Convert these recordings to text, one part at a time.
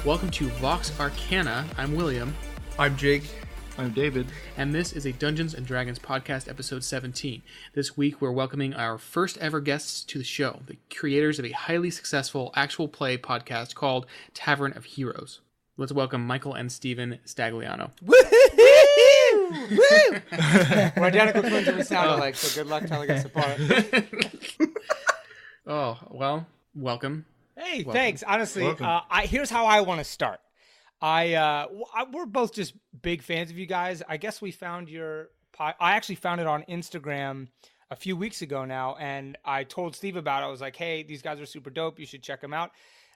Welcome to Vox Arcana. I'm William. I'm Jake. I'm David. And this is a Dungeons & Dragons podcast, episode 17. This week, we're welcoming our first ever guests to the show, the creators of a highly successful actual play podcast called Tavern of Heroes. Let's welcome Michael and Steven Stagliano. Woo-hoo! Woo! We're identical twins and we sound alike, so good luck telling us apart. Oh, well, welcome. Hey, Welcome. thanks. Honestly, Welcome. here's how I want to start. We're both just big fans of you guys. I guess we found I actually found it on Instagram a few weeks ago now, and I told Steve about it. I was like, hey, these guys are super dope. You should check them out.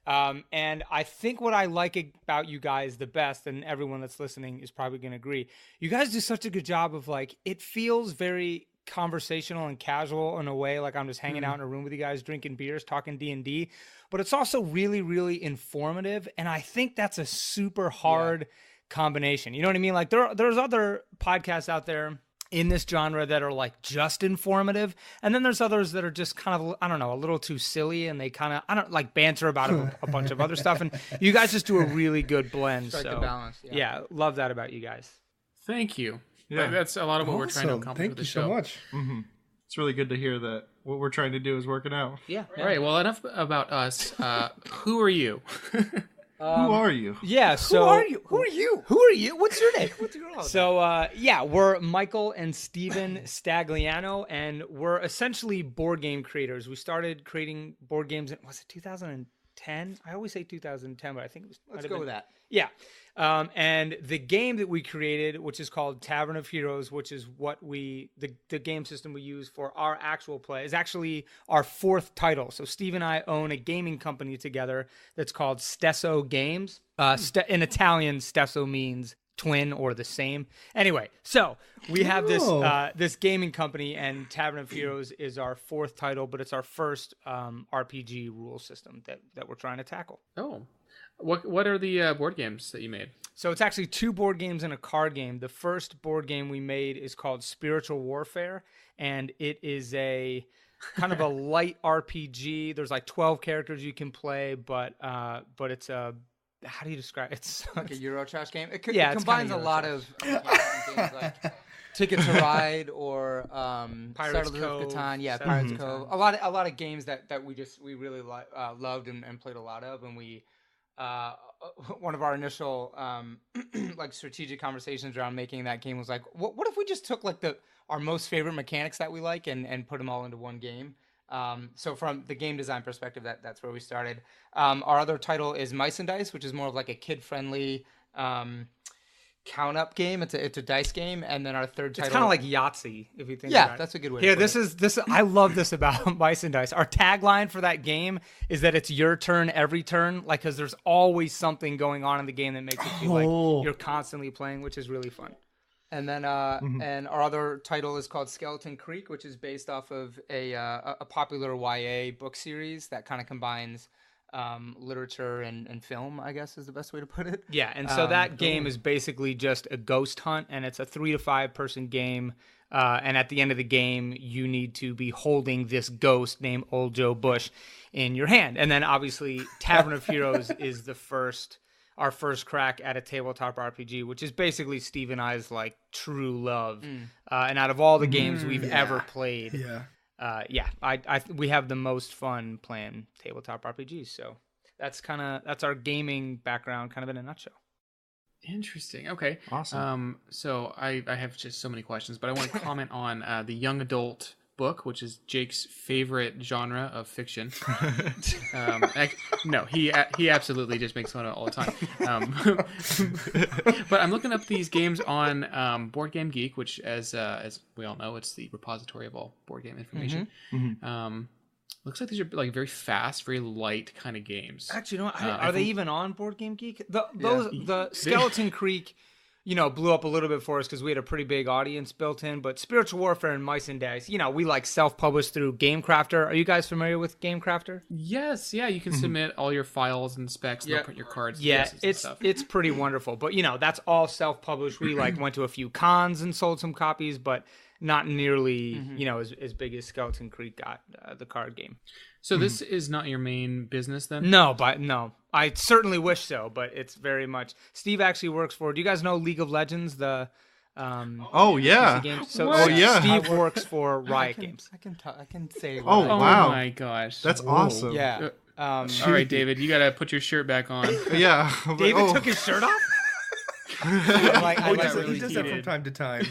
And I think what I like about you guys the best, and everyone that's listening is probably going to agree, you guys do such a good job of, like, it feels very conversational and casual in a way, like I'm just hanging out in a room with you guys drinking beers, talking D&D, but it's also really, really informative, and I think that's a super hard combination. You know what I mean? Like there's other podcasts out there in this genre that are like just informative, and then there's others that are just kind of, I don't know, a little too silly, and they kind of, I don't like banter about a bunch of other stuff, and you guys just do a really good blend. Strike so the balance. yeah, love that about you guys. Thank you. Yeah. That's a lot of what we're trying to Awesome. accomplish with Thank the you show. so much. Mm-hmm. It's really good to hear that what we're trying to do is working out. Yeah. All right, well, enough about us. Who are you? Who are you? Yeah. So Who are you? Who are you? Who are you? What's your name? What's your name? So, we're Michael and Steven Stagliano, and we're essentially board game creators. We started creating board games in, was it 2010? I always say 2010, but I think it was. Let's go with that. Yeah. And the game that we created, which is called Tavern of Heroes, which is what the game system we use for our actual play, is actually our fourth title. So Steve and I own a gaming company together that's called Stesso Games. In Italian, Stesso means twin or the same. Anyway, so we have this gaming company, and Tavern of Heroes is our fourth title, but it's our first RPG rule system that we're trying to tackle. Oh. What are the board games that you made? So it's actually two board games and a card game. The first board game we made is called Spiritual Warfare, and it is a kind of a light RPG. There's like 12 characters you can play, but it's a, how do you describe it? It's Like a Eurotrash game. It Yeah, it's combines a kinda lot of games like Ticket to Ride or Pirates Settlers Cove. of Catan. Yeah, Settlers Pirates of Cove. Catan. A lot of games that we really loved and played a lot of, and we. One of our initial like strategic conversations around making that game was like, what if we just took like our most favorite mechanics that we like and put them all into one game? So from the game design perspective, that's where we started. Our other title is Mice and Dice, which is more of like a kid-friendly count-up game. It's a dice game, and then our third title. It's kind of like Yahtzee, if you think about it. Yeah, that's a good way. Here, to put this. I love this about Mice and Dice. Our tagline for that game is that it's your turn every turn, like, because there's always something going on in the game that makes it feel like you're constantly playing, which is really fun. And then and our other title is called Skeleton Creek, which is based off of a popular YA book series that kind of combines literature and film, I guess is the best way to put it. Yeah, and so that game is basically just a ghost hunt, and it's a 3 to 5 person game. And at the end of the game, you need to be holding this ghost named Old Joe Bush in your hand. And then obviously, Tavern of Heroes is our first crack at a tabletop RPG, which is basically Steve and I's like true love. And out of all the games we've ever played, we have the most fun playing tabletop RPGs. So that's our gaming background, kind of in a nutshell. Interesting. Okay. Awesome. So I have just so many questions, but I want to comment on the young adult book, which is Jake's favorite genre of fiction. No, he absolutely just makes fun of it all the time. But I'm looking up these games on Board Game Geek, which, as we all know, it's the repository of all board game information. Looks like these are like very fast, very light kind of games. Actually, you know what? Are they even on Board Game Geek? The Skeleton Creek, blew up a little bit for us because we had a pretty big audience built in. But Spiritual Warfare and Mice and Dice, we like self-published through GameCrafter. Are you guys familiar with GameCrafter? Yes, yeah, you can submit all your files and specs, and they'll print your cards. Yeah, and stuff. it's pretty wonderful. But that's all self-published. We went to a few cons and sold some copies, but not nearly Mm-hmm. as big as Skeleton Creek got, the card game. So this is not your main business then? No, I certainly wish so, but it's very much. Steve actually works for. Do you guys know League of Legends? The Oh yeah. PC games? So Oh, yeah. Steve works for Riot Games. I can say. Oh, what I- Oh wow. my gosh. That's Whoa. awesome. Yeah. All right, David, you got to put your shirt back on. Yeah. I was like, David oh. took his shirt off. I like got the- really he does that from heated. time to time.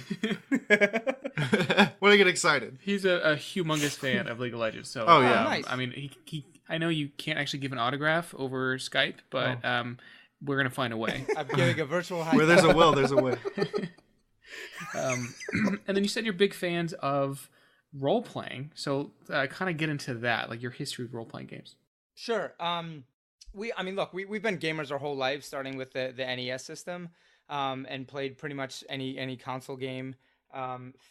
When I get excited. He's a humongous fan of League of Legends. So, Oh, yeah. Nice. I mean, he I know you can't actually give an autograph over Skype, but we're gonna find a way. I'm giving a virtual high. Where there's a will, there's a way. And then you said you're big fans of role playing, so kind of get into that, like your history of role playing games. Sure. Look, we've been gamers our whole life, starting with the NES system, and played pretty much any console game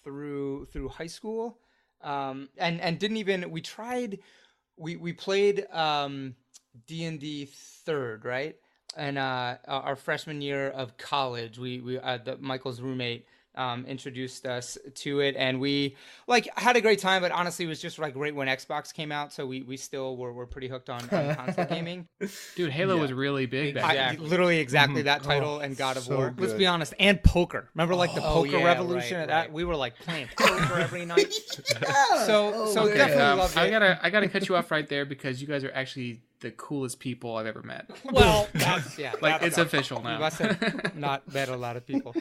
through high school, and didn't even we played D&D third, right? And our freshman year of college, Michael's roommate introduced us to it, and we had a great time. But honestly, it was just right when Xbox came out, so we still were pretty hooked on console gaming. Dude, Halo was really big back then. Literally exactly that title and God of so War. good. Let's be honest, and poker. Remember, the poker yeah, revolution? right, That right. we were playing poker every night. So Okay, definitely loved it. I gotta cut you off right there because you guys are actually the coolest people I've ever met. Well, that's Like it's official You now. must have not met a lot of people.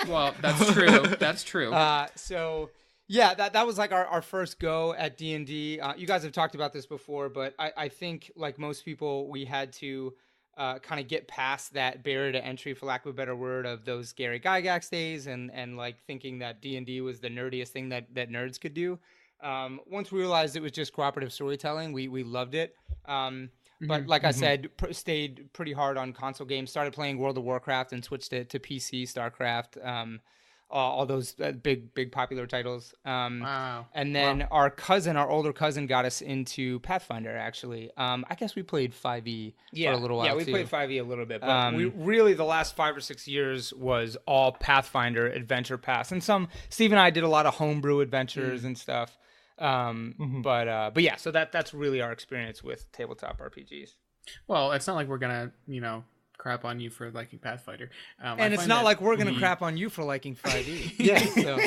Well, that's true. That's true. So yeah, that was our first go at D&D. You guys have talked about this before, but I think like most people, we had to kind of get past that barrier to entry, for lack of a better word, of those Gary Gygax days and like thinking that D&D was the nerdiest thing that nerds could do. Once we realized it was just cooperative storytelling, we loved it. But like I said, stayed pretty hard on console games. Started playing World of Warcraft and switched to PC, StarCraft, all those big popular titles. Wow. And then our older cousin, got us into Pathfinder. Actually, I guess we played 5e for a little while. Yeah, we too. played 5e a little bit, but we really the last 5 or 6 years was all Pathfinder Adventure Pass, and Steve and I did a lot of homebrew adventures and stuff. But yeah, so that's really our experience with tabletop RPGs. Well, it's not like we're gonna, crap on you for liking Pathfinder. And it's not like we're gonna crap on you for liking 5e. Yeah. So.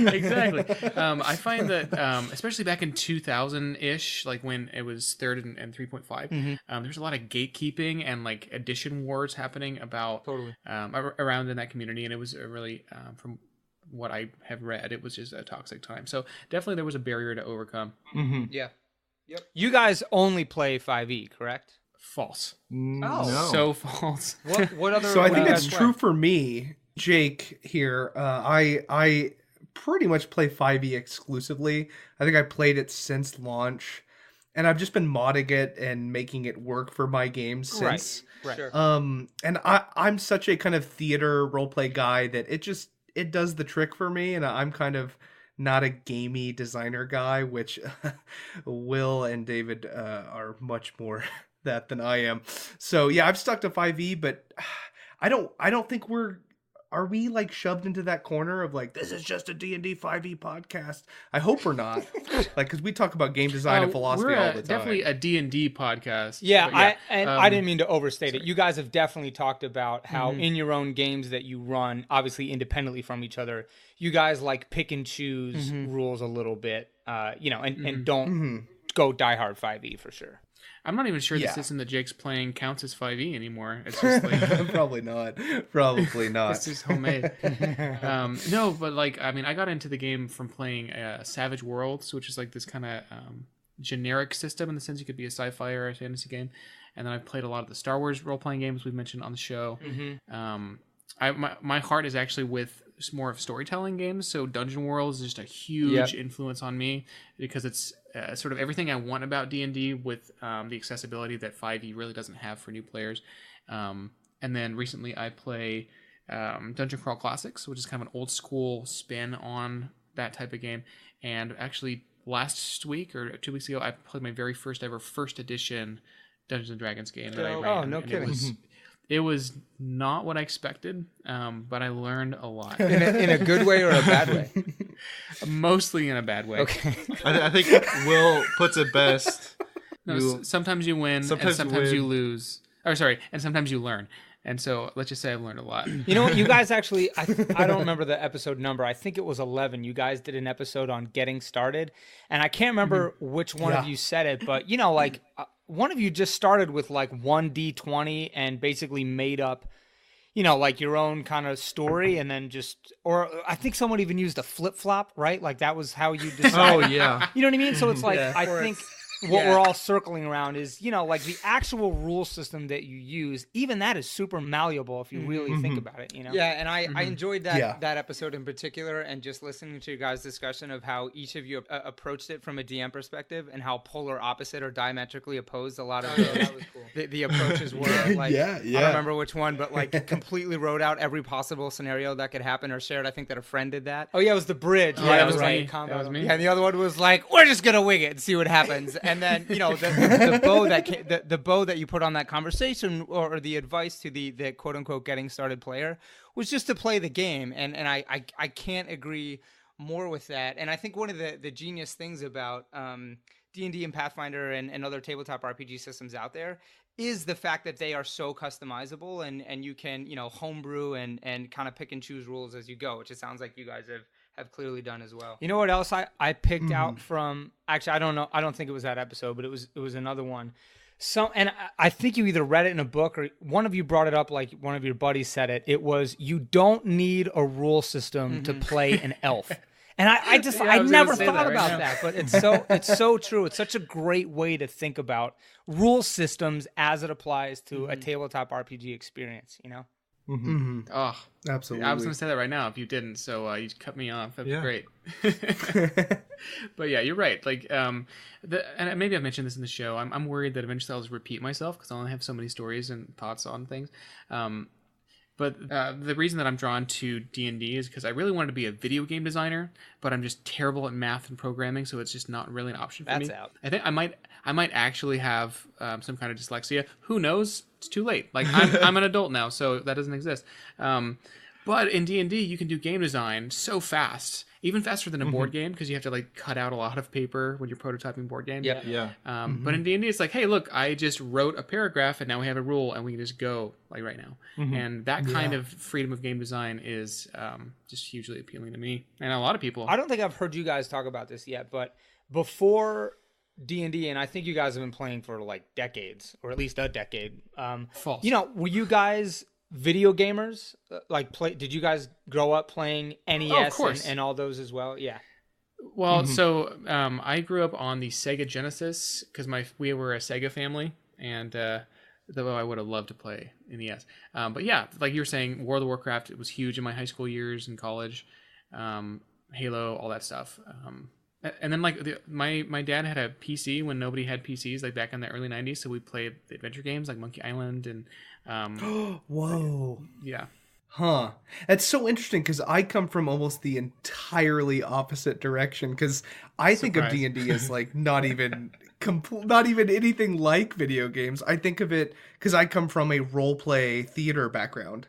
Exactly. I find that, especially back in 2000-ish, like when it was 3rd and 3.5, there's a lot of gatekeeping and like edition wars happening about Totally. around in that community, and it was a really from what I have read, it was just a toxic time. So definitely there was a barrier to overcome. Yeah. Yep. You guys only play 5e, correct? False. No. So false. What other? So I what think do you that's guys true play? for me, Jake. Here, I pretty much play 5e exclusively. I think I played it since launch, and I've just been modding it and making it work for my games since. Right. Sure. And I'm such a kind of theater roleplay guy that it does the trick for me, and I'm kind of not a gamey designer guy, which Will and David are much more that than I am. So yeah, I've stuck to 5e, but I don't think are we like shoved into that corner of like, this is just a D&D 5e podcast? I hope we're not. Like, because we talk about game design and philosophy we're all the time. definitely a D&D podcast. Yeah, But I didn't mean to overstate it. You guys have definitely talked about how in your own games that you run, obviously independently from each other, you guys like pick and choose rules a little bit, and don't go diehard 5e for sure. I'm not even sure the Yeah. system that Jake's playing counts as 5e anymore. It's just like Probably not. Probably not. it's just homemade. No, but like I got into the game from playing Savage Worlds, which is like this kind of generic system in the sense you could be a sci-fi or a fantasy game. And then I've played a lot of the Star Wars role-playing games we've mentioned on the show. My heart is actually with more of storytelling games, so Dungeon World is just a huge influence on me because it's sort of everything I want about D&D with the accessibility that 5e really doesn't have for new players. And then recently I play Dungeon Crawl Classics, which is kind of an old school spin on that type of game. And actually last week or 2 weeks ago, I played my very first ever first edition Dungeons and Dragons game that I ran. no and kidding. It was not what I expected, but I learned a lot. In a good way or a bad way? Mostly in a bad way. Okay. I think Will puts it best. No, sometimes you win, and sometimes you win. lose. Or sorry, and sometimes you learn. And so let's just say I've learned a lot. You know what? You guys actually, I don't remember the episode number. I think it was 11. You guys did an episode on getting started. And I can't remember which one of you said it, but you know, like one of you just started with like 1d20 and basically made up, you know, like your own kind of story. And then or I think someone even used a flip flop, right? Like that was how you decided. Oh, yeah. You know what I mean? So it's like, Yeah. I think what we're all circling around is, you know, like the actual rule system that you use, even that is super malleable if you really think about it, you know? Yeah, and I enjoyed that Yeah. that episode in particular, and just listening to your guys' discussion of how each of you approached it from a DM perspective, and how polar opposite or diametrically opposed a lot of That was cool. the approaches were. Like, Yeah, I yeah. don't remember which one, but like completely wrote out every possible scenario that could happen, or shared. I think that a friend did that. Oh, yeah, it was the bridge. Yeah, that it was like me. combo. That was me. Yeah, and the other one was like, we're just gonna wing it and see what happens. And then, you know, the bow the bow that you put on that conversation, or the advice to the quote unquote getting started player, was just to play the game. And I can't agree more with that. And I think one of the genius things about D&D and Pathfinder and other tabletop RPG systems out there is the fact that they are so customizable, and you can, you know, homebrew and kind of pick and choose rules as you go, which it sounds like you guys have clearly done as well. You know what else I picked out from, actually, I don't know. I don't think it was that episode, but it was another one. And I think you either read it in a book or one of you brought it up, like one of your buddies said it. It was, you don't need a rule system to play an elf. And I just, Yeah, I I was never gonna say thought that right about now. that, but it's so true. It's such a great way to think about rule systems as it applies to a tabletop RPG experience, you know? Oh, Absolutely. I was going to say that right now if you didn't, so you cut me off. That's Yeah. great. But yeah, you're right. Like, and maybe I've mentioned this in the show. I'm worried that eventually I'll just repeat myself because I only have so many stories and thoughts on things. But the reason that I'm drawn to D&D is because I really wanted to be a video game designer, but I'm just terrible at math and programming, so it's just not really an option for me. That's out. I think I might actually have some kind of dyslexia. Who knows? It's too late. Like I'm an adult now, so that doesn't exist. But in D&D, you can do game design so fast, even faster than a board game, because you have to like cut out a lot of paper when you're prototyping board games. Yep. Yeah. But in D&D, it's like, hey, look, I just wrote a paragraph, and now we have a rule, and we can just go like right now. And that kind of freedom of game design is just hugely appealing to me and a lot of people. I don't think I've heard you guys talk about this yet, but before D&D, and I think you guys have been playing for like decades, or at least a decade. False. You know, were you guys video gamers? Did you guys grow up playing NES course. and all those as well? Yeah. Well, so I grew up on the Sega Genesis because we were a Sega family, and though I would have loved to play NES. But yeah, like you were saying, World of Warcraft, it was huge in my high school years and college. Halo, all that stuff. And then like my dad had a PC when nobody had PCs, like back in the early 90s, so we played the adventure games like Monkey Island and Whoa. yeah. Huh. That's so interesting because I come from almost the entirely opposite direction because I think of Surprise. D&D as like not even not even anything like video games. I think of it because I come from a role play theater background.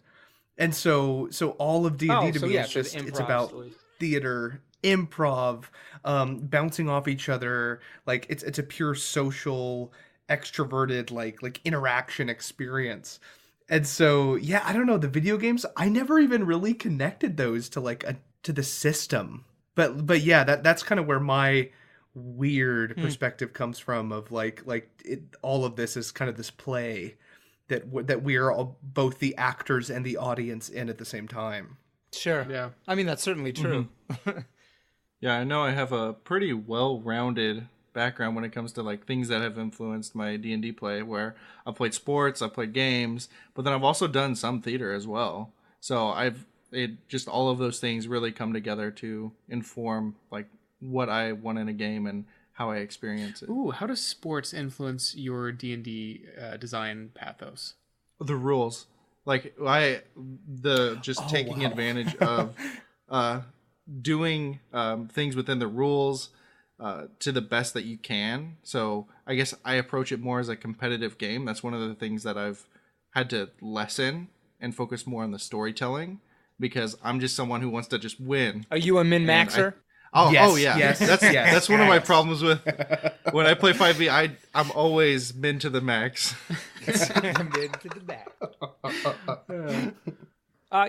And so all of D&D to me is just it's about theater, improv, bouncing off each other. Like it's a pure social extroverted like interaction experience. And so, yeah, I don't know, the video games, I never even really connected those to like to the system. But yeah, that's kind of where my weird perspective comes from of all of this is kind of this play that we are all, both the actors and the audience in at the same time. Sure. Yeah. I mean, that's certainly true. Yeah, I know I have a pretty well-rounded background when it comes to like things that have influenced my D&D play, where I've played sports, I've played games, but then I've also done some theater as well. So just all of those things really come together to inform like what I want in a game and how I experience it. Ooh, how does sports influence your D&D design pathos? The rules, like taking advantage of doing things within the rules to the best that you can. So I guess I approach it more as a competitive game. That's one of the things that I've had to lessen and focus more on the storytelling, because I'm just someone who wants to just win. Are you a min-maxer? Oh yeah. Yes, That's one of my problems with when I play 5e. I'm always min to the max. Min to the back.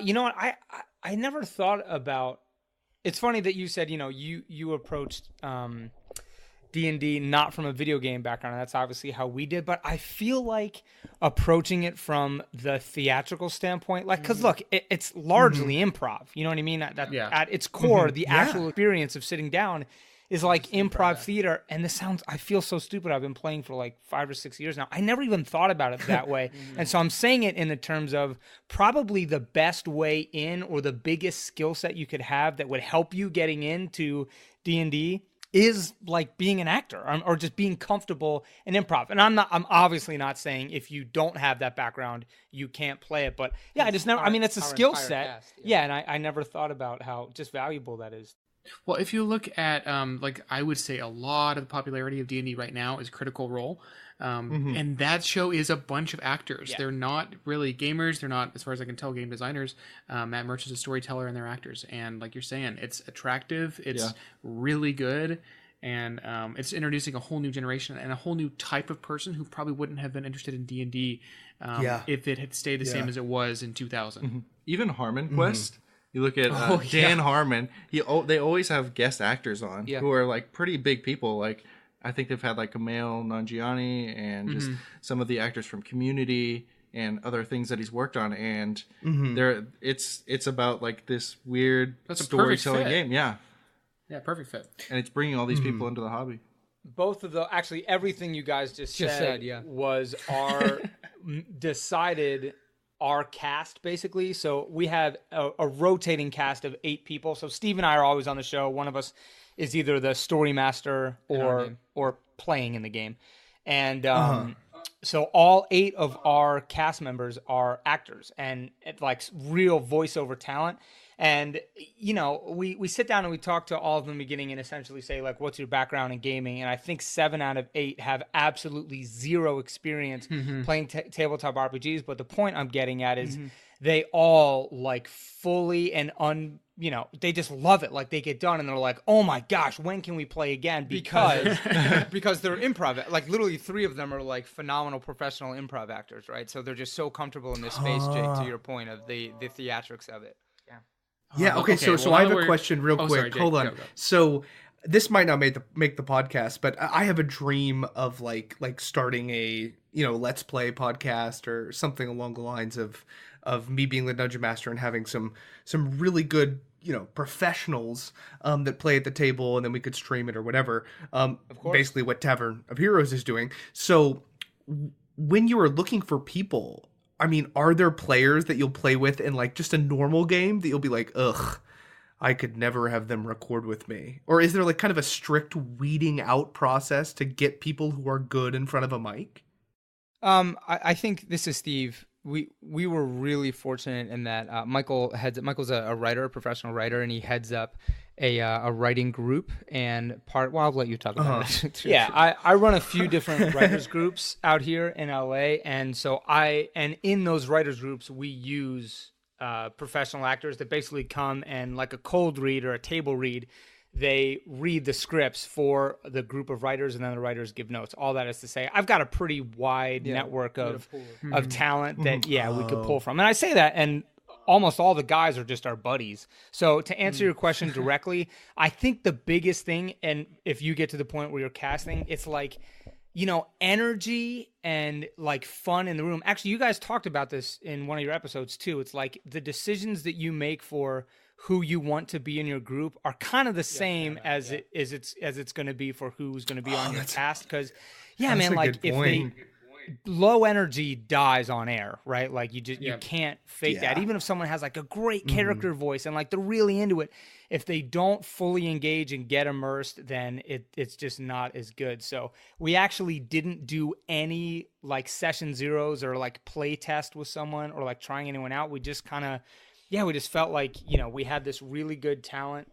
You know what? I never thought about. It's funny that you said, you approached D&D not from a video game background. That's obviously how we did, but I feel like approaching it from the theatrical standpoint, like, because look, it's largely improv. You know what I mean? At its core, the actual experience of sitting down is like improv theater. And I feel so stupid. I've been playing for like 5 or 6 years now. I never even thought about it that way. And so I'm saying it in the terms of probably the best way in, or the biggest skill set you could have that would help you getting into D&D is like being an actor, or just being comfortable in improv. And I'm obviously not saying if you don't have that background, you can't play it. But yeah, it's a skill set. Cast, and I never thought about how just valuable that is. Well, if you look at, I would say a lot of the popularity of D&D right now is Critical Role. And that show is a bunch of actors. Yeah. They're not really gamers. They're not, as far as I can tell, game designers. Matt Murch is a storyteller, and they're actors. And like you're saying, it's attractive. It's really good. And it's introducing a whole new generation and a whole new type of person who probably wouldn't have been interested in D&D if it had stayed the same as it was in 2000. Even Harmon Quest. You look at Dan Harmon. They always have guest actors on who are like pretty big people. Like, I think they've had like Kumail Nanjiani and just some of the actors from Community and other things that he's worked on. And it's about like this weird storytelling game. Yeah, perfect fit. And it's bringing all these people into the hobby. Both of the actually everything you guys just said was our decided. Our cast, basically. So we have a rotating cast of 8 people. So Steve and I are always on the show. One of us is either the story master or playing in the game. And so all 8 of our cast members are actors and like real voiceover talent. And, we sit down and we talk to all of them in the beginning and essentially say, like, what's your background in gaming? And I think 7 out of 8 have absolutely zero experience playing tabletop RPGs. But the point I'm getting at is they all, like, fully and they just love it. Like, they get done and they're like, oh my gosh, when can we play again? Because they're improv. Like, literally 3 of them are like phenomenal professional improv actors, right? So they're just so comfortable in this space, Jake, to your point of the theatrics of it. Yeah. Okay. So I have a question real quick. Sorry, Jake, hold on. go. So this might not make the podcast, but I have a dream of like starting a Let's Play podcast or something along the lines of me being the dungeon master and having some really good professionals that play at the table, and then we could stream it or whatever. Of course. Basically what Tavern of Heroes is doing. So when you are looking for people, I mean, are there players that you'll play with in like just a normal game that you'll be like, ugh, I could never have them record with me? Or is there like kind of a strict weeding out process to get people who are good in front of a mic? I think, this is Steve. We were really fortunate in that Michael's a writer, a professional writer, and he heads up a writing group. And I'll let you talk about it. Yeah, I run a few different writers groups out here in LA, and so in those writers groups we use professional actors that basically come and, like a cold read or a table read, they read the scripts for the group of writers, and then the writers give notes. All that is to say, I've got a pretty wide network of talent that we could pull from. And I say that, and almost all the guys are just our buddies. So to answer your question directly, I think the biggest thing, and if you get to the point where you're casting, it's like, energy and like fun in the room. Actually, you guys talked about this in one of your episodes too. It's like the decisions that you make for who you want to be in your group are kind of the same as it's going to be for who's going to be on your cast. Because, like if low energy dies on air, right? Like you can't fake that. Even if someone has like a great character voice and like they're really into it, if they don't fully engage and get immersed, then it's just not as good. So we actually didn't do any like session zeros or like play test with someone or like trying anyone out. We just kind of we just felt like, you know, we had this really good talent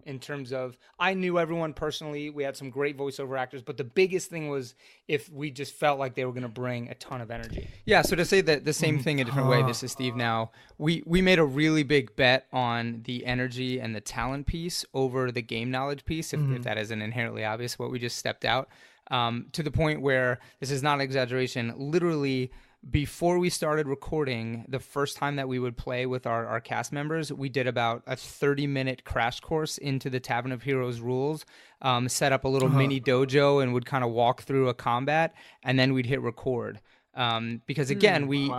in terms of, I knew everyone personally. We had some great voiceover actors, but the biggest thing was if we just felt like they were going to bring a ton of energy. Yeah, so to say that the same thing a different way, this is Steve now. We made a really big bet on the energy and the talent piece over the game knowledge piece, if that isn't inherently obvious, what we just stepped out, to the point where, this is not an exaggeration, literally before we started recording, the first time that we would play with our cast members, we did about a 30-minute crash course into the Tavern of Heroes rules, set up a little mini dojo and would kind of walk through a combat, and then we'd hit record. Because again, we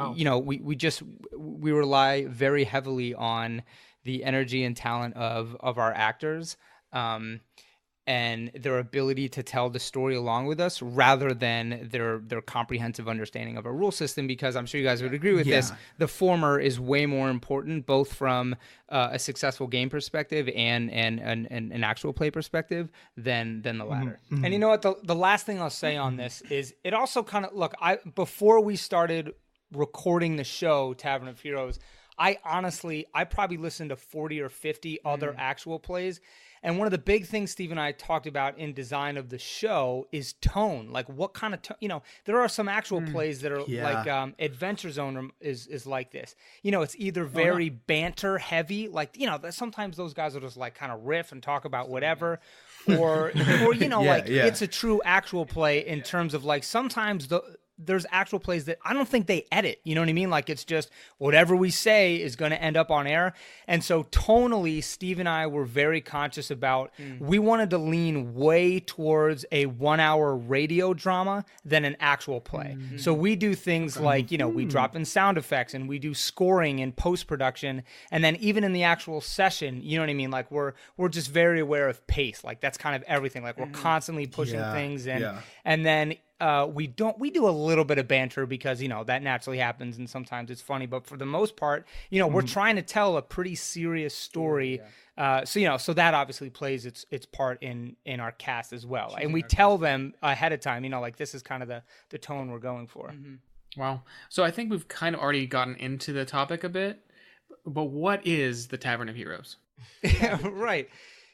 rely very heavily on the energy and talent of our actors, and their ability to tell the story along with us, rather than their comprehensive understanding of a rule system. Because I'm sure you guys would agree with this, the former is way more important, both from a successful game perspective and an actual play perspective than the latter. And you know what? The last thing I'll say on this is, it also kind of, look, before we started recording the show, Tavern of Heroes, I probably listened to 40 or 50 other actual plays. And one of the big things Steve and I talked about in design of the show is tone. Like, what kind of tone? You know, there are some actual plays that are like Adventure Zone is like this. You know, it's either very banter heavy, like, you know, sometimes those guys will just like kind of riff and talk about whatever, or you know, it's a true actual play in terms of, like, sometimes there's actual plays that I don't think they edit. You know what I mean? Like, it's just whatever we say is going to end up on air. And so tonally, Steve and I were very conscious about, we wanted to lean way towards a 1-hour radio drama than an actual play. So we do things like, you know, we drop in sound effects and we do scoring and post-production. And then even in the actual session, you know what I mean? Like, we're just very aware of pace. Like, that's kind of everything. Like, we're constantly pushing things. And then we do a little bit of banter because, you know, that naturally happens and sometimes it's funny, but for the most part, you know, we're trying to tell a pretty serious story. So, you know, so that obviously plays its part in our cast as well. And we tell them ahead of time, you know, like, this is kind of the tone we're going for. Wow. So I think we've kind of already gotten into the topic a bit, but what is the Tavern of Heroes? Right.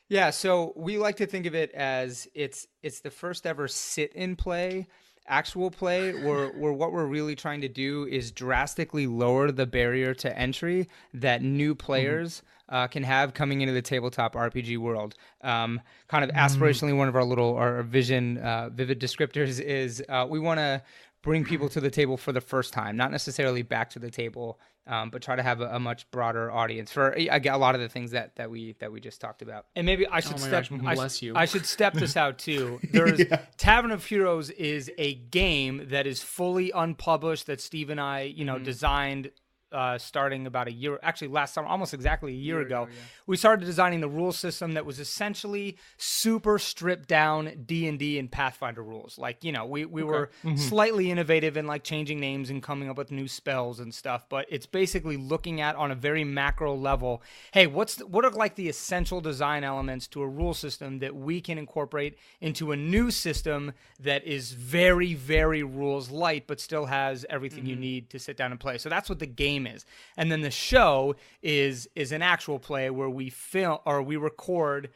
Yeah, so we like to think of it as it's the first ever sit-in play, actual play, where what we're really trying to do is drastically lower the barrier to entry that new players can have coming into the tabletop RPG world. Kind of aspirationally, one of our vision, vivid descriptors is we want to bring people to the table for the first time, not necessarily back to the table, but try to have a much broader audience for a lot of the things that we just talked about. And maybe I should I should step this out too. There's Tavern of Heroes is a game that is fully unpublished that Steve and I, you know, designed starting about a year, actually last summer, almost exactly a year ago. We started designing the rule system that was essentially super stripped down D&D and Pathfinder rules. Like, you know, we were slightly innovative in like changing names and coming up with new spells and stuff, but it's basically looking at on a very macro level, hey, what are like the essential design elements to a rule system that we can incorporate into a new system that is very, very rules light, but still has everything you need to sit down and play. So that's what the game is. And then the show is an actual play where we film or we record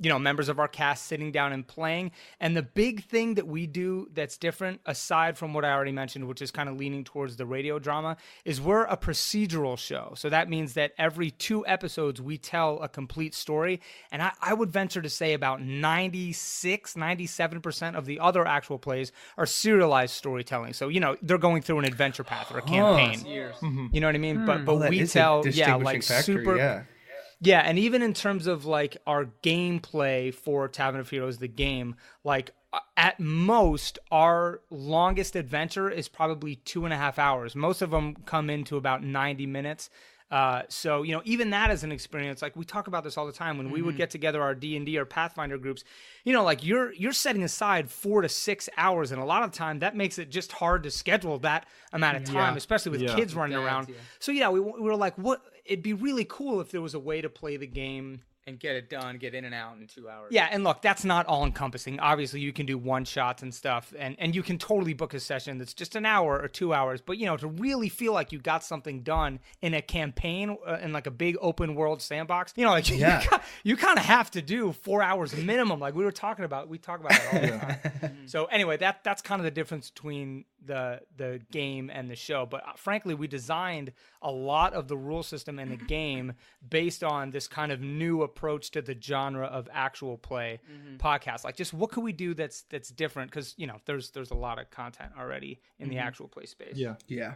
you know, members of our cast sitting down and playing. And the big thing that we do that's different, aside from what I already mentioned, which is kind of leaning towards the radio drama, is we're a procedural show. So that means that every 2 episodes, we tell a complete story. And I would venture to say about 97% of the other actual plays are serialized storytelling. So, you know, they're going through an adventure path or a campaign. You know what I mean? But we tell, like super... Yeah, and even in terms of like our gameplay for Tavern of Heroes, the game, like at most, our longest adventure is probably 2.5 hours. Most of them come into about 90 minutes. So, you know, even that is an experience. Like we talk about this all the time when we would get together our D&D or Pathfinder groups, you know, like you're setting aside 4 to 6 hours. And a lot of the time that makes it just hard to schedule that amount of time, especially with kids running around. So, yeah, we were like, it'd be really cool if there was a way to play the game and get it done, get in and out in 2 hours. Yeah, and look, that's not all encompassing. Obviously, you can do one shots and stuff, and you can totally book a session that's just an hour or 2 hours. But to really feel like you got something done in a campaign in like a big open world sandbox, like you kind of have to do 4 hours minimum. Like we talk about it all the time. So anyway, that's kind of the difference between the game and the show. But frankly, we designed a lot of the rule system in the game based on this kind of new approach to the genre of actual play podcast. Like, just what could we do that's different? Because there's a lot of content already in the actual play space. Yeah.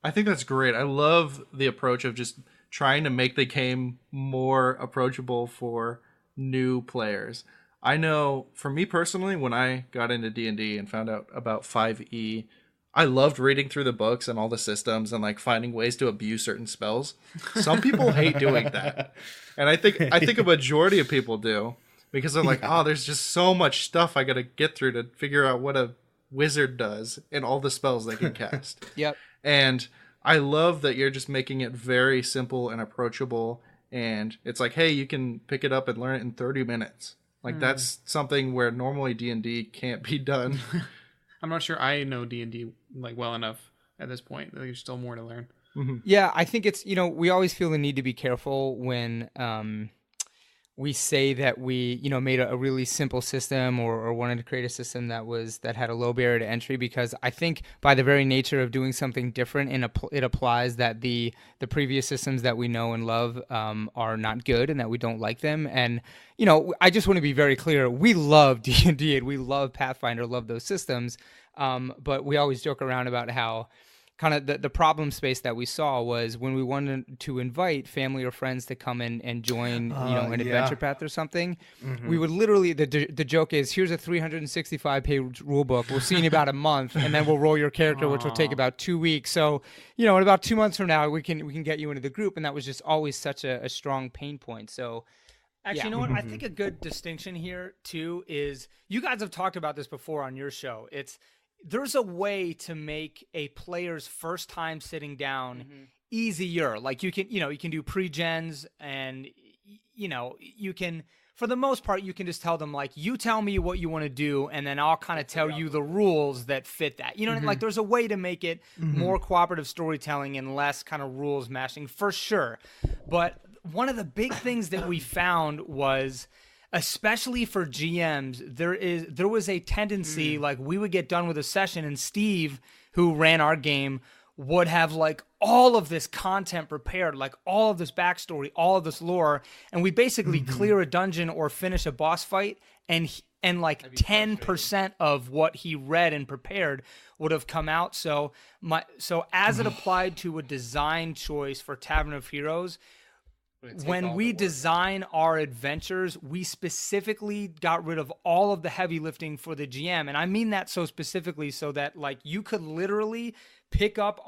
I think that's great. I love the approach of just trying to make the game more approachable for new players. I know for me personally, when I got into D&D and found out about 5e, I loved reading through the books and all the systems and like finding ways to abuse certain spells. Some people hate doing that. And I think a majority of people do, because they're like, oh, there's just so much stuff I got to get through to figure out what a wizard does and all the spells they can cast. Yep. And I love that you're just making it very simple and approachable. And it's like, hey, you can pick it up and learn it in 30 minutes. Like that's something where normally D&D can't be done. I'm not sure I know D&D like well enough at this point. There's still more to learn. Yeah, I think it's, we always feel the need to be careful when we say that we, made a really simple system or wanted to create a system that had a low barrier to entry, because I think by the very nature of doing something different, it applies that the previous systems that we know and love are not good and that we don't like them. And, I just want to be very clear. We love D&D and we love Pathfinder, love those systems. But we always joke around about how kind of the problem space that we saw was when we wanted to invite family or friends to come in and join, an adventure path or something. We would literally, the joke is, here's a 365-page rule book. We'll see you in about a month, and then we'll roll your character, which will take about 2 weeks. So, in about 2 months from now, we can get you into the group, and that was just always such a strong pain point. So. Actually, you know what? I think a good distinction here, too, is you guys have talked about this before on your show. There's a way to make a player's first time sitting down easier. Like you can do pre-gens and, you can, for the most part, you can just tell them, like, you tell me what you want to do, and then I'll kind of tell you the rules that fit that. Like there's a way to make it more cooperative storytelling and less kind of rules mashing for sure. But one of the big things that we found was, especially for GMs, there was a tendency, like we would get done with a session and Steve, who ran our game, would have like all of this content prepared, like all of this backstory, all of this lore, and we basically clear a dungeon or finish a boss fight, and like 10% of what he read and prepared would have come out. So as it applied to a design choice for Tavern of Heroes, when we design our adventures, we specifically got rid of all of the heavy lifting for the GM. And I mean that so specifically so that like you could literally pick up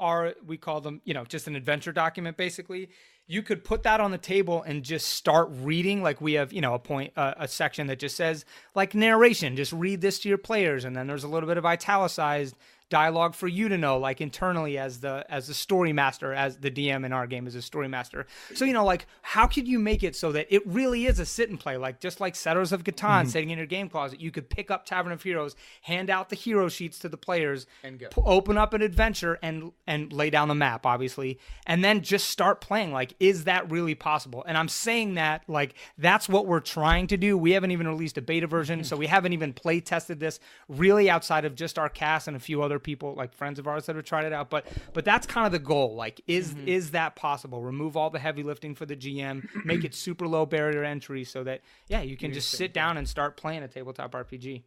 we call them, just an adventure document, basically. You could put that on the table and just start reading. Like we have, a section that just says like narration, just read this to your players. And then there's a little bit of italicized dialogue for you to know, like internally as the story master, as the DM in our game is a story master. So, like how could you make it so that it really is a sit and play, like just like Settlers of Catan sitting in your game closet, you could pick up Tavern of Heroes, hand out the hero sheets to the players, and go. Open up an adventure and lay down the map, obviously, and then just start playing. Like, is that really possible? And I'm saying that like that's what we're trying to do. We haven't even released a beta version, so we haven't even play tested this really outside of just our cast and a few other people, like friends of ours that have tried it out, but that's kind of the goal. Like, is that possible? Remove all the heavy lifting for the GM, make it super low barrier entry, so that you can just sit down and start playing a tabletop RPG.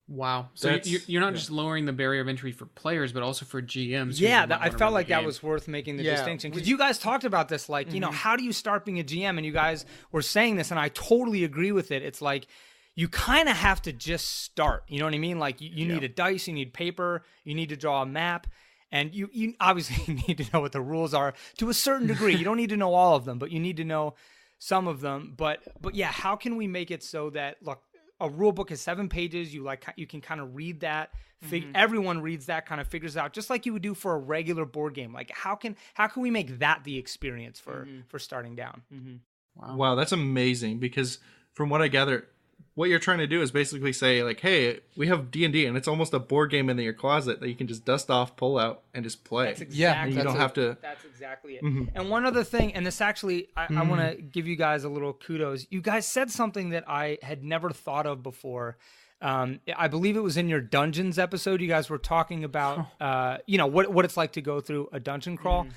Wow. So you're not just lowering the barrier of entry for players, but also for GMs. Yeah, I felt like that was worth making the distinction, because you guys talked about this, like, how do you start being a GM? And you guys were saying this, and I totally agree with it. It's like, you kind of have to just start. You know what I mean? Like you need a dice, you need paper, you need to draw a map, and you obviously need to know what the rules are to a certain degree. You don't need to know all of them, but you need to know some of them. But yeah, how can we make it so that, look, a rule book is 7 pages. You can kind of read that. Everyone reads that, kind of figures out, just like you would do for a regular board game. Like how can we make that the experience for starting down? Wow, that's amazing, because from what I gather, what you're trying to do is basically say, like, hey, we have D&D, and it's almost a board game in your closet that you can just dust off, pull out, and just play. That's exactly, and you don't have to... That's exactly it. Mm-hmm. And one other thing, and this actually, I want to give you guys a little kudos. You guys said something that I had never thought of before. I believe it was in your Dungeons episode. You guys were talking about, what it's like to go through a dungeon crawl.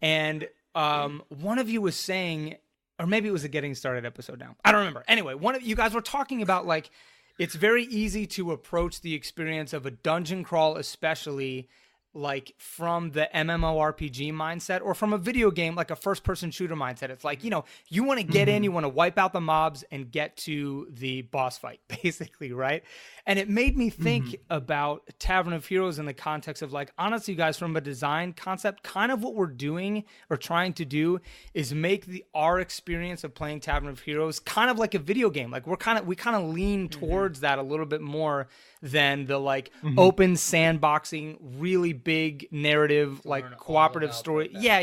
And one of you was saying... or maybe it was a Getting Started episode now. I don't remember. Anyway, one of you guys were talking about, like, it's very easy to approach the experience of a dungeon crawl, especially like from the MMORPG mindset, or from a video game, like a first-person shooter mindset. It's like, you want to get in, you want to wipe out the mobs and get to the boss fight, basically, right? And it made me think about Tavern of Heroes in the context of, like, honestly, guys, from a design concept, kind of what we're doing or trying to do is make our experience of playing Tavern of Heroes kind of like a video game. Like, we kind of lean towards that a little bit more than the, like, open sandboxing, really big narrative, like cooperative story. Yeah.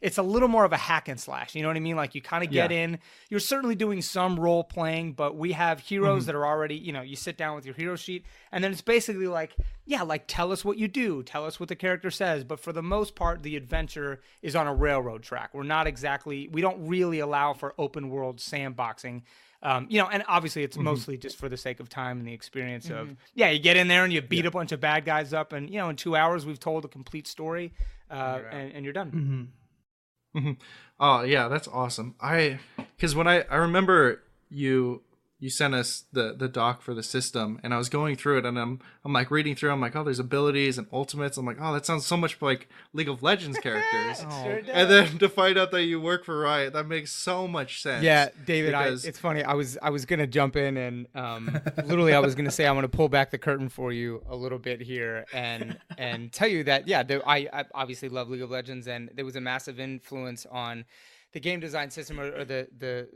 It's a little more of a hack and slash. You know what I mean? Like, you kind of get in. You're certainly doing some role playing, but we have heroes that are already, you sit down with your hero sheet, and then it's basically like, tell us what you do, tell us what the character says. But for the most part, the adventure is on a railroad track. We don't really allow for open world sandboxing. And obviously it's mostly just for the sake of time and the experience of, you get in there and you beat a bunch of bad guys up, and, in 2 hours we've told a complete story, and you're done. Oh yeah, that's awesome. Because when I remember you sent us the doc for the system, and I was going through it, and I'm like reading through. I'm like, oh, there's abilities and ultimates. I'm like, oh, that sounds so much like League of Legends characters. And then to find out that you work for Riot, that makes so much sense. Yeah, David, it's funny. I was gonna jump in and literally I was gonna say I'm gonna pull back the curtain for you a little bit here and tell you that I obviously love League of Legends, and there was a massive influence on the game design system, or the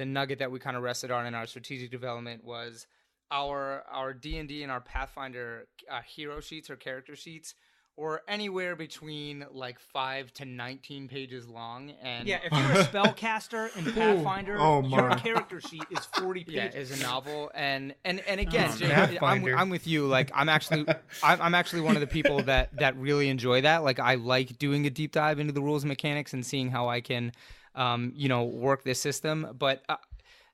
nugget that we kind of rested on in our strategic development was our D&D and our Pathfinder hero sheets or character sheets were anywhere between like 5 to 19 pages long. And if you're a spellcaster in Pathfinder, your character sheet is 40 pages. Yeah, is a novel. And again, Jay, I'm with you. Like, I'm actually one of the people that really enjoy that. Like, I like doing a deep dive into the rules and mechanics and seeing how I can work this system, but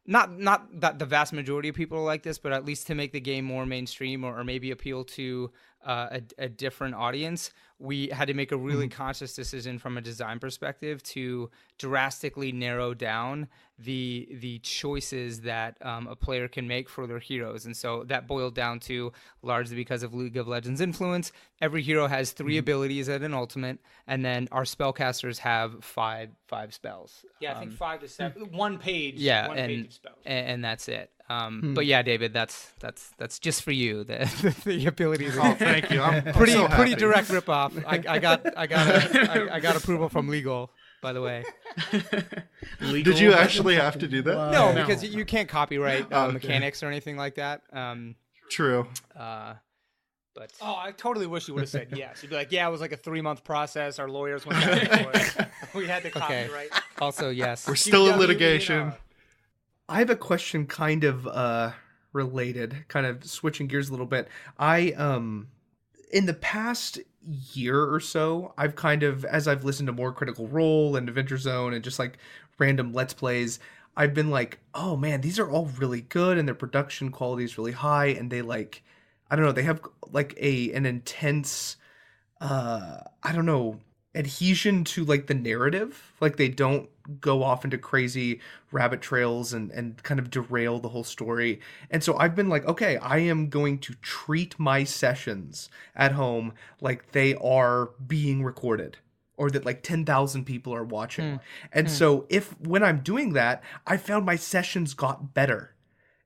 not that the vast majority of people are like this, but at least to make the game more mainstream or maybe appeal to a different audience, we had to make a really conscious decision from a design perspective to drastically narrow down the choices that a player can make for their heroes. And so that boiled down to, largely because of League of Legends influence, every hero has 3 abilities at an ultimate, and then our spellcasters have five spells. Yeah, I think 5 to 7. 1 page. Yeah, page of spells. And that's it. But yeah, David, that's just for you. The abilities. Oh, thank you. I'm pretty direct ripoff. I got approval from legal, by the way. Did you actually have to do that? No, because you can't copyright mechanics or anything like that. True. But I totally wish you would have said yes. You'd be like, it was like a 3-month process. Our lawyers went back and forth. We had to copyright. Also, yes. We're still in litigation. I have a question kind of related, kind of switching gears a little bit. I in the past year or so, I've kind of, as I've listened to more Critical Role and Adventure Zone and just like random Let's Plays, I've been like, oh man, these are all really good and their production quality is really high, and they like, I don't know, they have like an intense adhesion to like the narrative. Like, they don't go off into crazy rabbit trails and kind of derail the whole story. And so I've been like, okay, I am going to treat my sessions at home like they are being recorded, or that like 10,000 people are watching. So when I'm doing that, I found my sessions got better.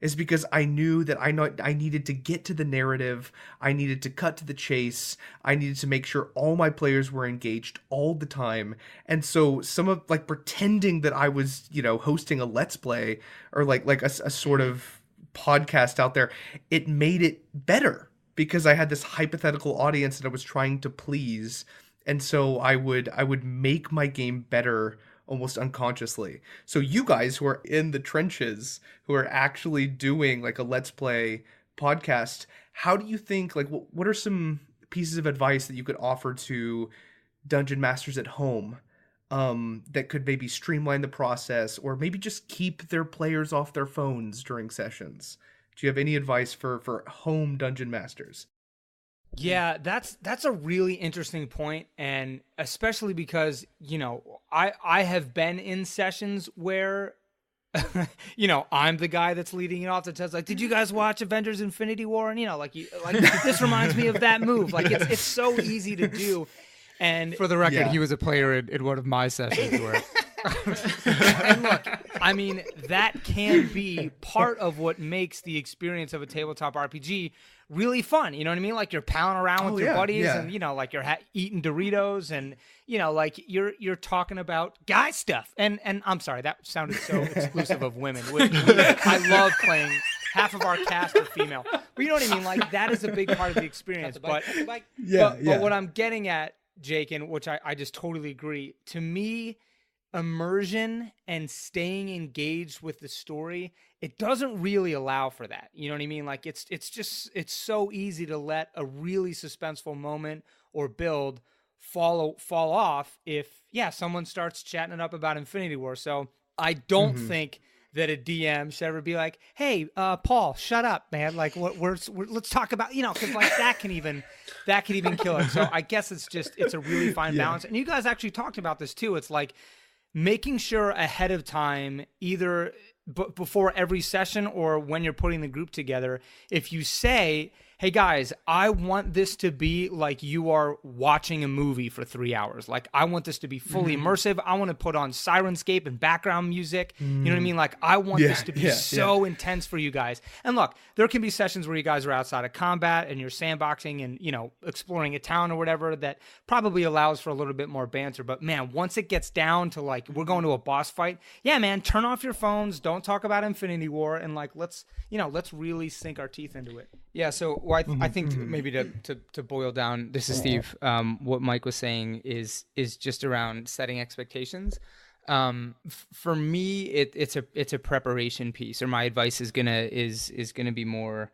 Is because I knew that I needed to get to the narrative, I needed to cut to the chase, I needed to make sure all my players were engaged all the time. And so some of like pretending that I was, hosting a Let's Play or like a sort of podcast out there, it made it better because I had this hypothetical audience that I was trying to please. And so I would make my game better almost unconsciously. So you guys who are in the trenches, who are actually doing like a Let's Play podcast, how do you think, like, what are some pieces of advice that you could offer to dungeon masters at home that could maybe streamline the process or maybe just keep their players off their phones during sessions? Do you have any advice for home dungeon masters? Yeah, that's a really interesting point, and especially because, you know, I have been in sessions where you know, I'm the guy that's leading it off that says, like, did you guys watch Avengers Infinity War? And, you know, like, this reminds me of that move. Like, it's so easy to do. And For the record, he was a player in one of my sessions where and look, I mean, that can be part of what makes the experience of a tabletop RPG really fun. You know what I mean? Like, you're palling around with your buddies and, you know, like, you're eating Doritos and, you know, like, you're talking about guy stuff. And I'm sorry, that sounded so exclusive of women. I love playing. Half of our cast are female. But you know what I mean? Like, that is a big part of the experience. But what I'm getting at, Jake, and which I just totally agree, to me, immersion and staying engaged with the story, it doesn't really allow for that. You know what I mean? Like, it's so easy to let a really suspenseful moment or build fall off if someone starts chatting it up about Infinity War. So I don't think that a DM should ever be like, hey, Paul, shut up, man. Like, let's talk about, you know, because like that can even kill it. So I guess it's a really fine balance. And you guys actually talked about this too. It's like making sure ahead of time, either before every session or when you're putting the group together, if you say, hey guys, I want this to be like you are watching a movie for 3 hours. Like, I want this to be fully immersive. I want to put on Sirenscape and background music. You know what I mean? Like, I want this to be so intense for you guys. And look, there can be sessions where you guys are outside of combat and you're sandboxing and, you know, exploring a town or whatever that probably allows for a little bit more banter. But man, once it gets down to like, we're going to a boss fight, yeah, man, turn off your phones. Don't talk about Infinity War. And like, let's really sink our teeth into it. Yeah, so I think maybe to boil down, this is Steve. What Mike was saying is just around setting expectations. For me, it's a preparation piece, or my advice is gonna be more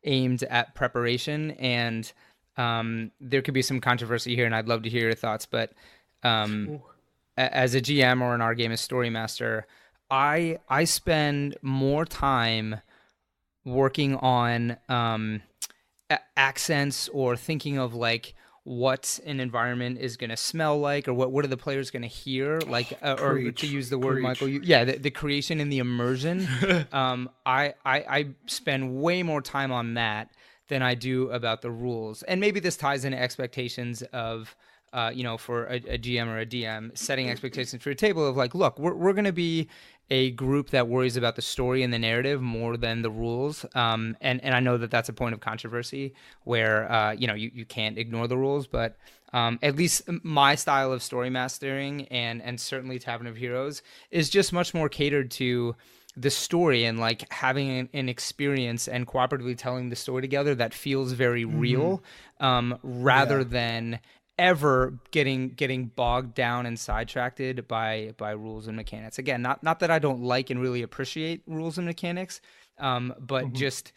aimed at preparation. And there could be some controversy here, and I'd love to hear your thoughts. But as a GM or in our game as Story Master, I spend more time working on accents or thinking of like what an environment is going to smell like, or what are the players going to hear, like or to use the word Michael, the creation and the immersion. I spend way more time on that than I do about the rules. And maybe this ties into expectations of for a GM or a DM, setting expectations for a table of like, look, we're going to be a group that worries about the story and the narrative more than the rules. And I know that that's a point of controversy where, you can't ignore the rules, but at least my style of story mastering and certainly Tavern of Heroes is just much more catered to the story and like having an experience and cooperatively telling the story together that feels very real, rather than ever getting bogged down and sidetracked by rules and mechanics. Again, not that I don't like and really appreciate rules and mechanics, but just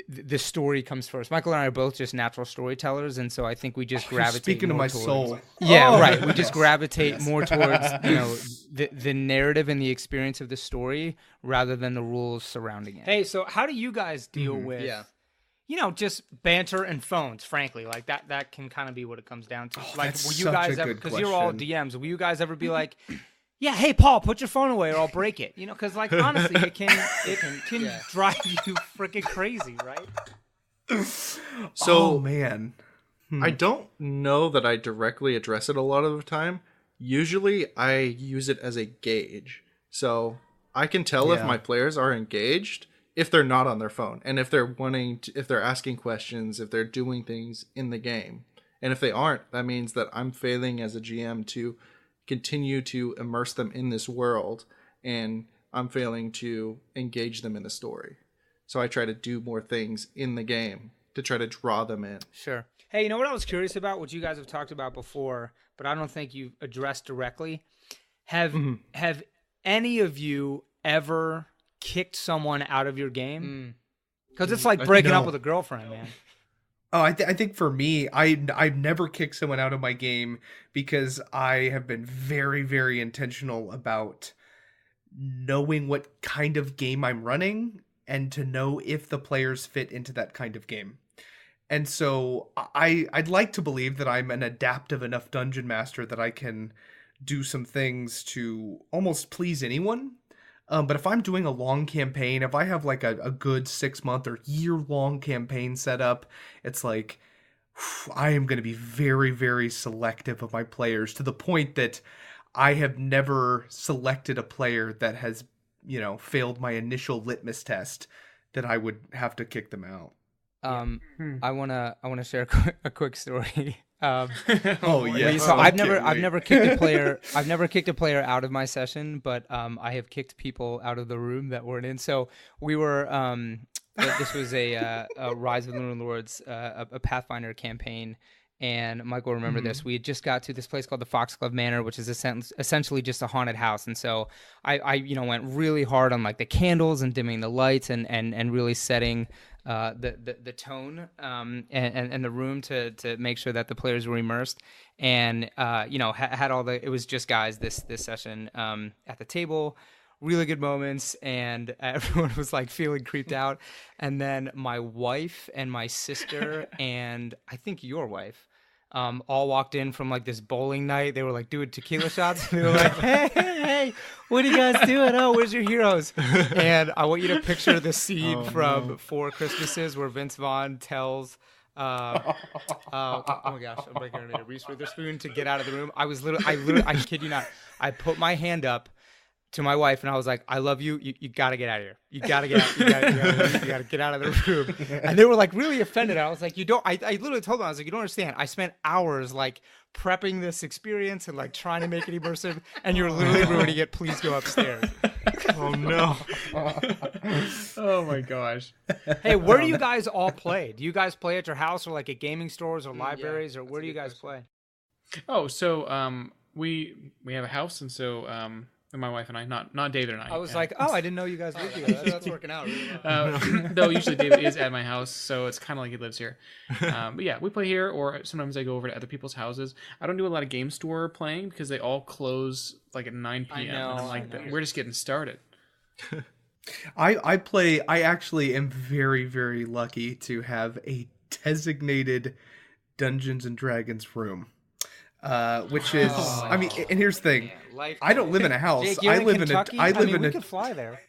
the story comes first. Michael and I are both just natural storytellers, and so I think we just gravitate. Speaking to my towards, soul. Yeah, right. We just gravitate more towards the narrative and the experience of the story rather than the rules surrounding it. Hey, so how do you guys deal with? Just banter and phones, frankly. Like that can kind of be what it comes down to. Like, will you guys ever, because you're all DMs, will you guys ever be like, yeah, hey, Paul, put your phone away or I'll break it? You know, because like, honestly, it can drive you freaking crazy, right? So, man. I don't know that I directly address it a lot of the time. Usually I use it as a gauge. So I can tell if my players are engaged if they're not on their phone, and if they're if they're asking questions, if they're doing things in the game. And if they aren't, that means that I'm failing as a GM to continue to immerse them in this world, and I'm failing to engage them in the story. So I try to do more things in the game to try to draw them in. Sure. Hey, you know what I was curious about, what you guys have talked about before, but I don't think you've addressed directly? Have any of you ever kicked someone out of your game? Because it's like breaking up with a girlfriend, man. Oh, I think for me, I've never kicked someone out of my game because I have been very, very intentional about knowing what kind of game I'm running and to know if the players fit into that kind of game. And so I'd like to believe that I'm an adaptive enough dungeon master that I can do some things to almost please anyone. But if I'm doing a long campaign, if I have like a good 6-month or year-long campaign set up, it's like I am going to be very, very selective of my players to the point that I have never selected a player that has, failed my initial litmus test that I would have to kick them out. I wanna share a quick story. Oh yeah. So I've never kicked a player. I've never kicked a player out of my session, but I have kicked people out of the room that weren't in. So we were. This was a Rise of the Lunar Lords, a Pathfinder campaign. And Michael will remember this. We had just got to this place called the Foxglove Manor, which is essentially just a haunted house. And so I went really hard on like the candles and dimming the lights and really setting the tone and the room to make sure that the players were immersed. And had all the, it was just guys this session at the table. Really good moments, and everyone was like feeling creeped out. And then my wife and my sister and I think your wife all walked in from like this bowling night. They were like doing tequila shots. And they were like, hey, what are you guys doing? Oh, where's your heroes? And I want you to picture the scene from Four Christmases where Vince Vaughn tells oh my gosh, I'm breaking her name, Reese Witherspoon, to get out of the room. I literally, I kid you not, I put my hand up to my wife and I was like, I love you. You gotta get out of here. You gotta get out. You gotta get out of the room. And they were like really offended. I was like, I literally told them, I was like, you don't understand. I spent hours like prepping this experience and like trying to make it immersive, and you're literally ruining it. Please go upstairs. Oh no. Oh my gosh. Hey, where do you guys all play? Do you guys play at your house or like at gaming stores or libraries, or where do you guys play? Oh, so we have a house, and so my wife and I, not David and I. I was like, I didn't know you guys lived together. That's working out really well. Though usually David is at my house, so it's kind of like he lives here. But yeah, we play here, or sometimes I go over to other people's houses. I don't do a lot of game store playing because they all close like at 9 p.m. and I'm like, we're just getting started. I actually am very, very lucky to have a designated Dungeons and Dragons room. Which is, I mean, and here's the thing. I don't live in a house. Jake, I live in Kentucky? We could fly there.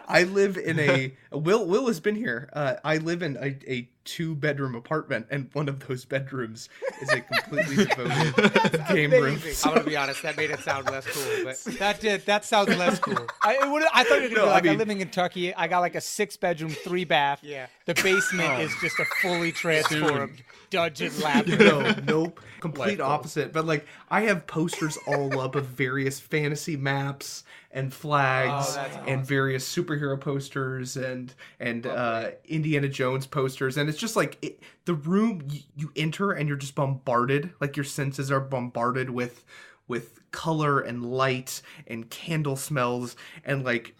I live in a Will has been here. I live in a 2-bedroom apartment, and one of those bedrooms is a completely devoted game room. I'm gonna be honest, that made it sound less cool, but that sounds less cool. I thought you were gonna be like, I live in Kentucky. I got like a 6-bedroom, 3-bath. Yeah. The basement is just a fully transformed dungeon lab. Nope. Complete opposite. But like, I have posters all up of various fantasy maps and flags and various superhero posters and Indiana Jones posters, and it's just like the room you enter and you're just bombarded, like your senses are bombarded with color and light and candle smells, and like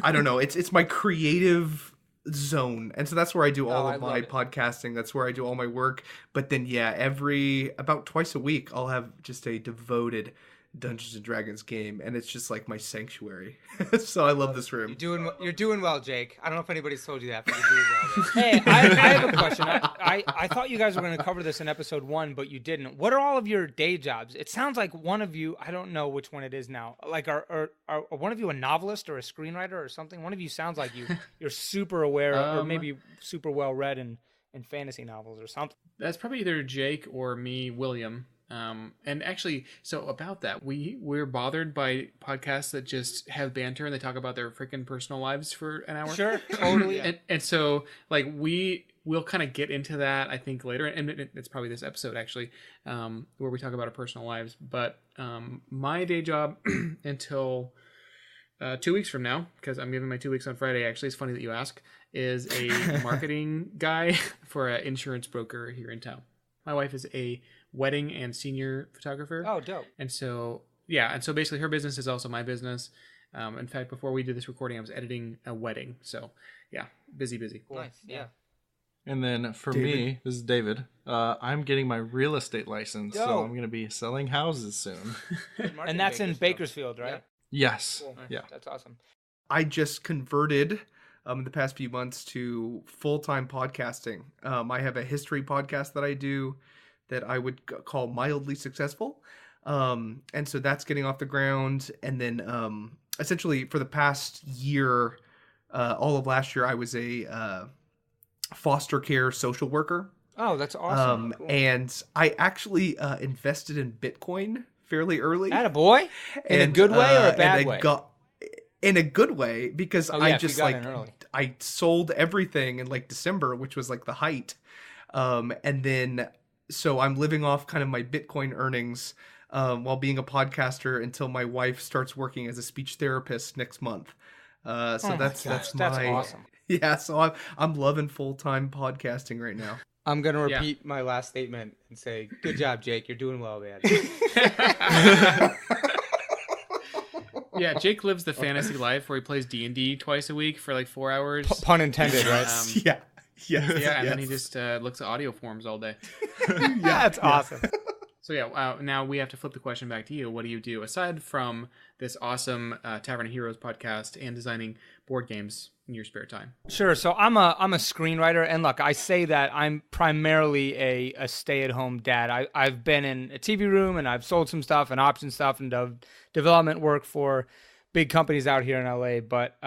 I don't know, it's my creative zone, and so that's where I do all of my podcasting. That's where I do all my work. But then about twice a week I'll have just a devoted Dungeons and Dragons game, and it's just like my sanctuary. So I love this room. You're doing well, Jake. I don't know if anybody's told you that, but you're doing well. Hey, I have a question. I thought you guys were going to cover this in episode 1, but you didn't. What are all of your day jobs? It sounds like one of you, I don't know which one it is now. Like, are one of you a novelist or a screenwriter or something? One of you sounds like you're super aware or maybe super well read in fantasy novels or something. That's probably either Jake or me, William. And actually, so about that, we're bothered by podcasts that just have banter and they talk about their freaking personal lives for an hour. Sure, totally. And so like we'll kind of get into that, I think, later, and it's probably this episode actually, where we talk about our personal lives. But my day job until 2 weeks from now, because I'm giving my 2 weeks on Friday. Actually, it's funny that you ask. Is a marketing guy for an insurance broker here in town. My wife is a wedding and senior photographer. Oh, dope. And so basically her business is also my business. In fact, before we did this recording, I was editing a wedding. So yeah, busy. Cool. Nice. Yeah. And then for me, this is David. I'm getting my real estate license, so I'm going to be selling houses soon. And that's in Bakersfield, right? Yes. Cool. Yeah. That's awesome. I just converted in the past few months to full-time podcasting. I have a history podcast that I do that I would call mildly successful. And so that's getting off the ground. And then essentially for the past year, all of last year, I was a foster care social worker. Oh, that's awesome. Cool. And I actually invested in Bitcoin fairly early. Attaboy? In a good way or a bad way? In a good way, because I just I sold everything in like December, which was like the height. And then, so I'm living off kind of my Bitcoin earnings while being a podcaster until my wife starts working as a speech therapist next month. So that's awesome. Yeah. So I'm loving full-time podcasting right now. I'm going to repeat my last statement and say, good job, Jake. You're doing well, man. Yeah, Jake lives the fantasy life where he plays D&D twice a week for like 4 hours. Pun intended, right? Yeah. And then he just looks at audio forms all day. That's awesome. So now we have to flip the question back to you. What do you do aside from this awesome Tavern of Heroes podcast and designing board games in your spare time? Sure. So I'm a screenwriter, and look, I say that I'm primarily a stay-at-home dad. I've been in a TV room, and I've sold some stuff and option stuff and development work for big companies out here in LA. But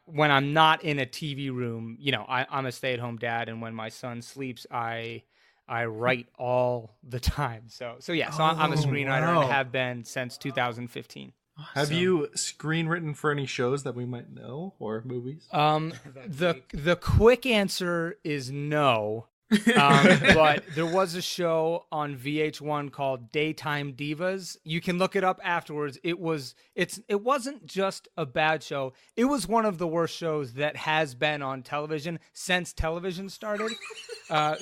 when I'm not in a TV room, I'm a stay-at-home dad, and when my son sleeps, I write all the time. So I'm a screenwriter and have been since 2015. Awesome. Have you screenwritten for any shows that we might know or movies? The quick answer is no. But there was a show on VH1 called Daytime Divas. You can look it up afterwards. It wasn't just a bad show. It was one of the worst shows that has been on television since television started.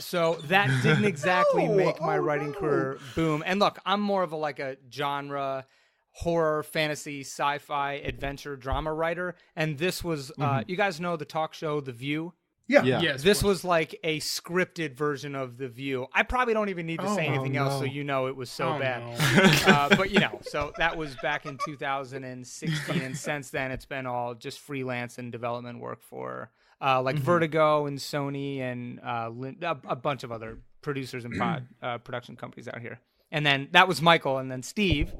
So that didn't exactly make my writing career boom. And look, I'm more of a genre horror, fantasy, sci-fi, adventure, drama writer. And this was, you guys know the talk show The View? Yeah. Yes, this was like a scripted version of The View. I probably don't even need to say anything else, so it was so bad. No. But so that was back in 2016, and since then it's been all just freelance and development work for Vertigo and Sony and a bunch of other producers and production companies out here. And then that was Michael, and then Steve.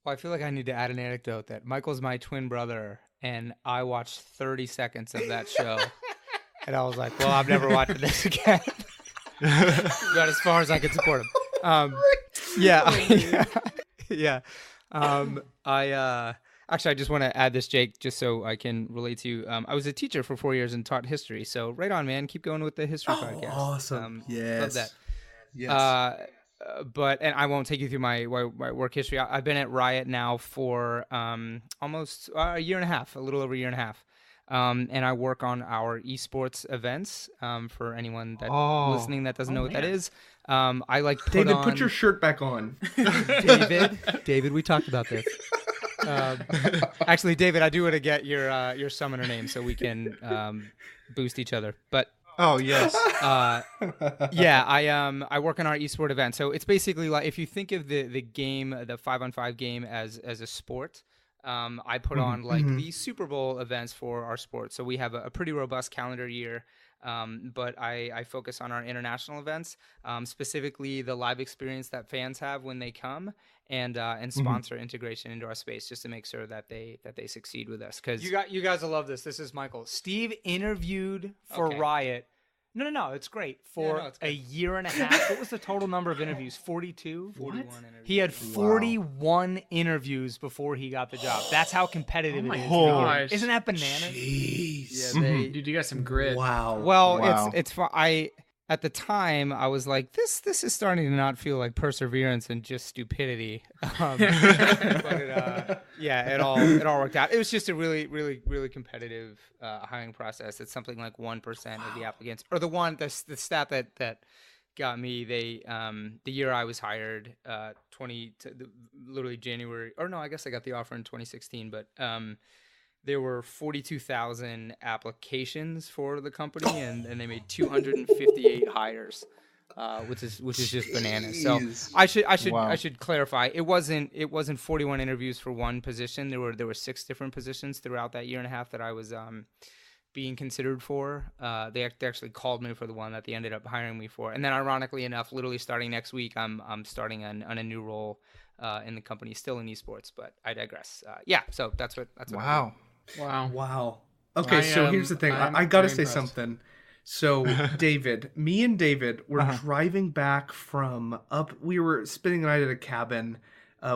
Well, I feel like I need to add an anecdote that Michael's my twin brother, and I watched 30 seconds of that show. And I was like, well, I'm never watching this again. Got as far as I could support him. Actually, I just want to add this, Jake, just so I can relate to you. I was a teacher for 4 years and taught history. So right on, man. Keep going with the history podcast. Awesome. Yes. Love that. Yes. And I won't take you through my work history. I've been at Riot now for almost a year and a half, a little over a year and a half. And I work on our eSports events. For anyone that listening that doesn't know what that is, I like put David, on... put your shirt back on. David, we talked about this. Actually, David, I do want to get your summoner name so we can boost each other. But oh yes, I work on our eSport event. So it's basically like if you think of the game, the 5-on-5 game as a sport. I put on the Super Bowl events for our sport. So we have a pretty robust calendar year, but I focus on our international events, specifically the live experience that fans have when they come, and sponsor integration into our space just to make sure that they succeed with us. Because you guys will love this. This is Michael. Steve interviewed for Riot. No, it's great. For a year and a half. What was the total number of interviews? 42? 41 interviews. He had 41 interviews before he got the job. That's how competitive it is. Gosh. Isn't that bananas? Jeez. Yeah, Dude, you got some grit. Wow. Well, it's fun. At the time, I was like, this is starting to not feel like perseverance and just stupidity. But it all worked out. It was just a really, really, really competitive hiring process. It's something like 1% of the applicants, or the stat that got me. They the year I was hired, literally January, or no, I guess I got the offer in 2016, but there were 42,000 applications for the company, and they made 258 hires, which is just bananas. So I should clarify. It wasn't 41 interviews for one position. There were 6 different positions throughout that year and a half that I was being considered for. They actually called me for the one that they ended up hiring me for. And then, ironically enough, literally starting next week, I'm starting on a new role in the company, still in eSports. But I digress. So that's what. Wow. Okay, so here's the thing. I got to say something. So me and David were driving back from we were spending the night at a cabin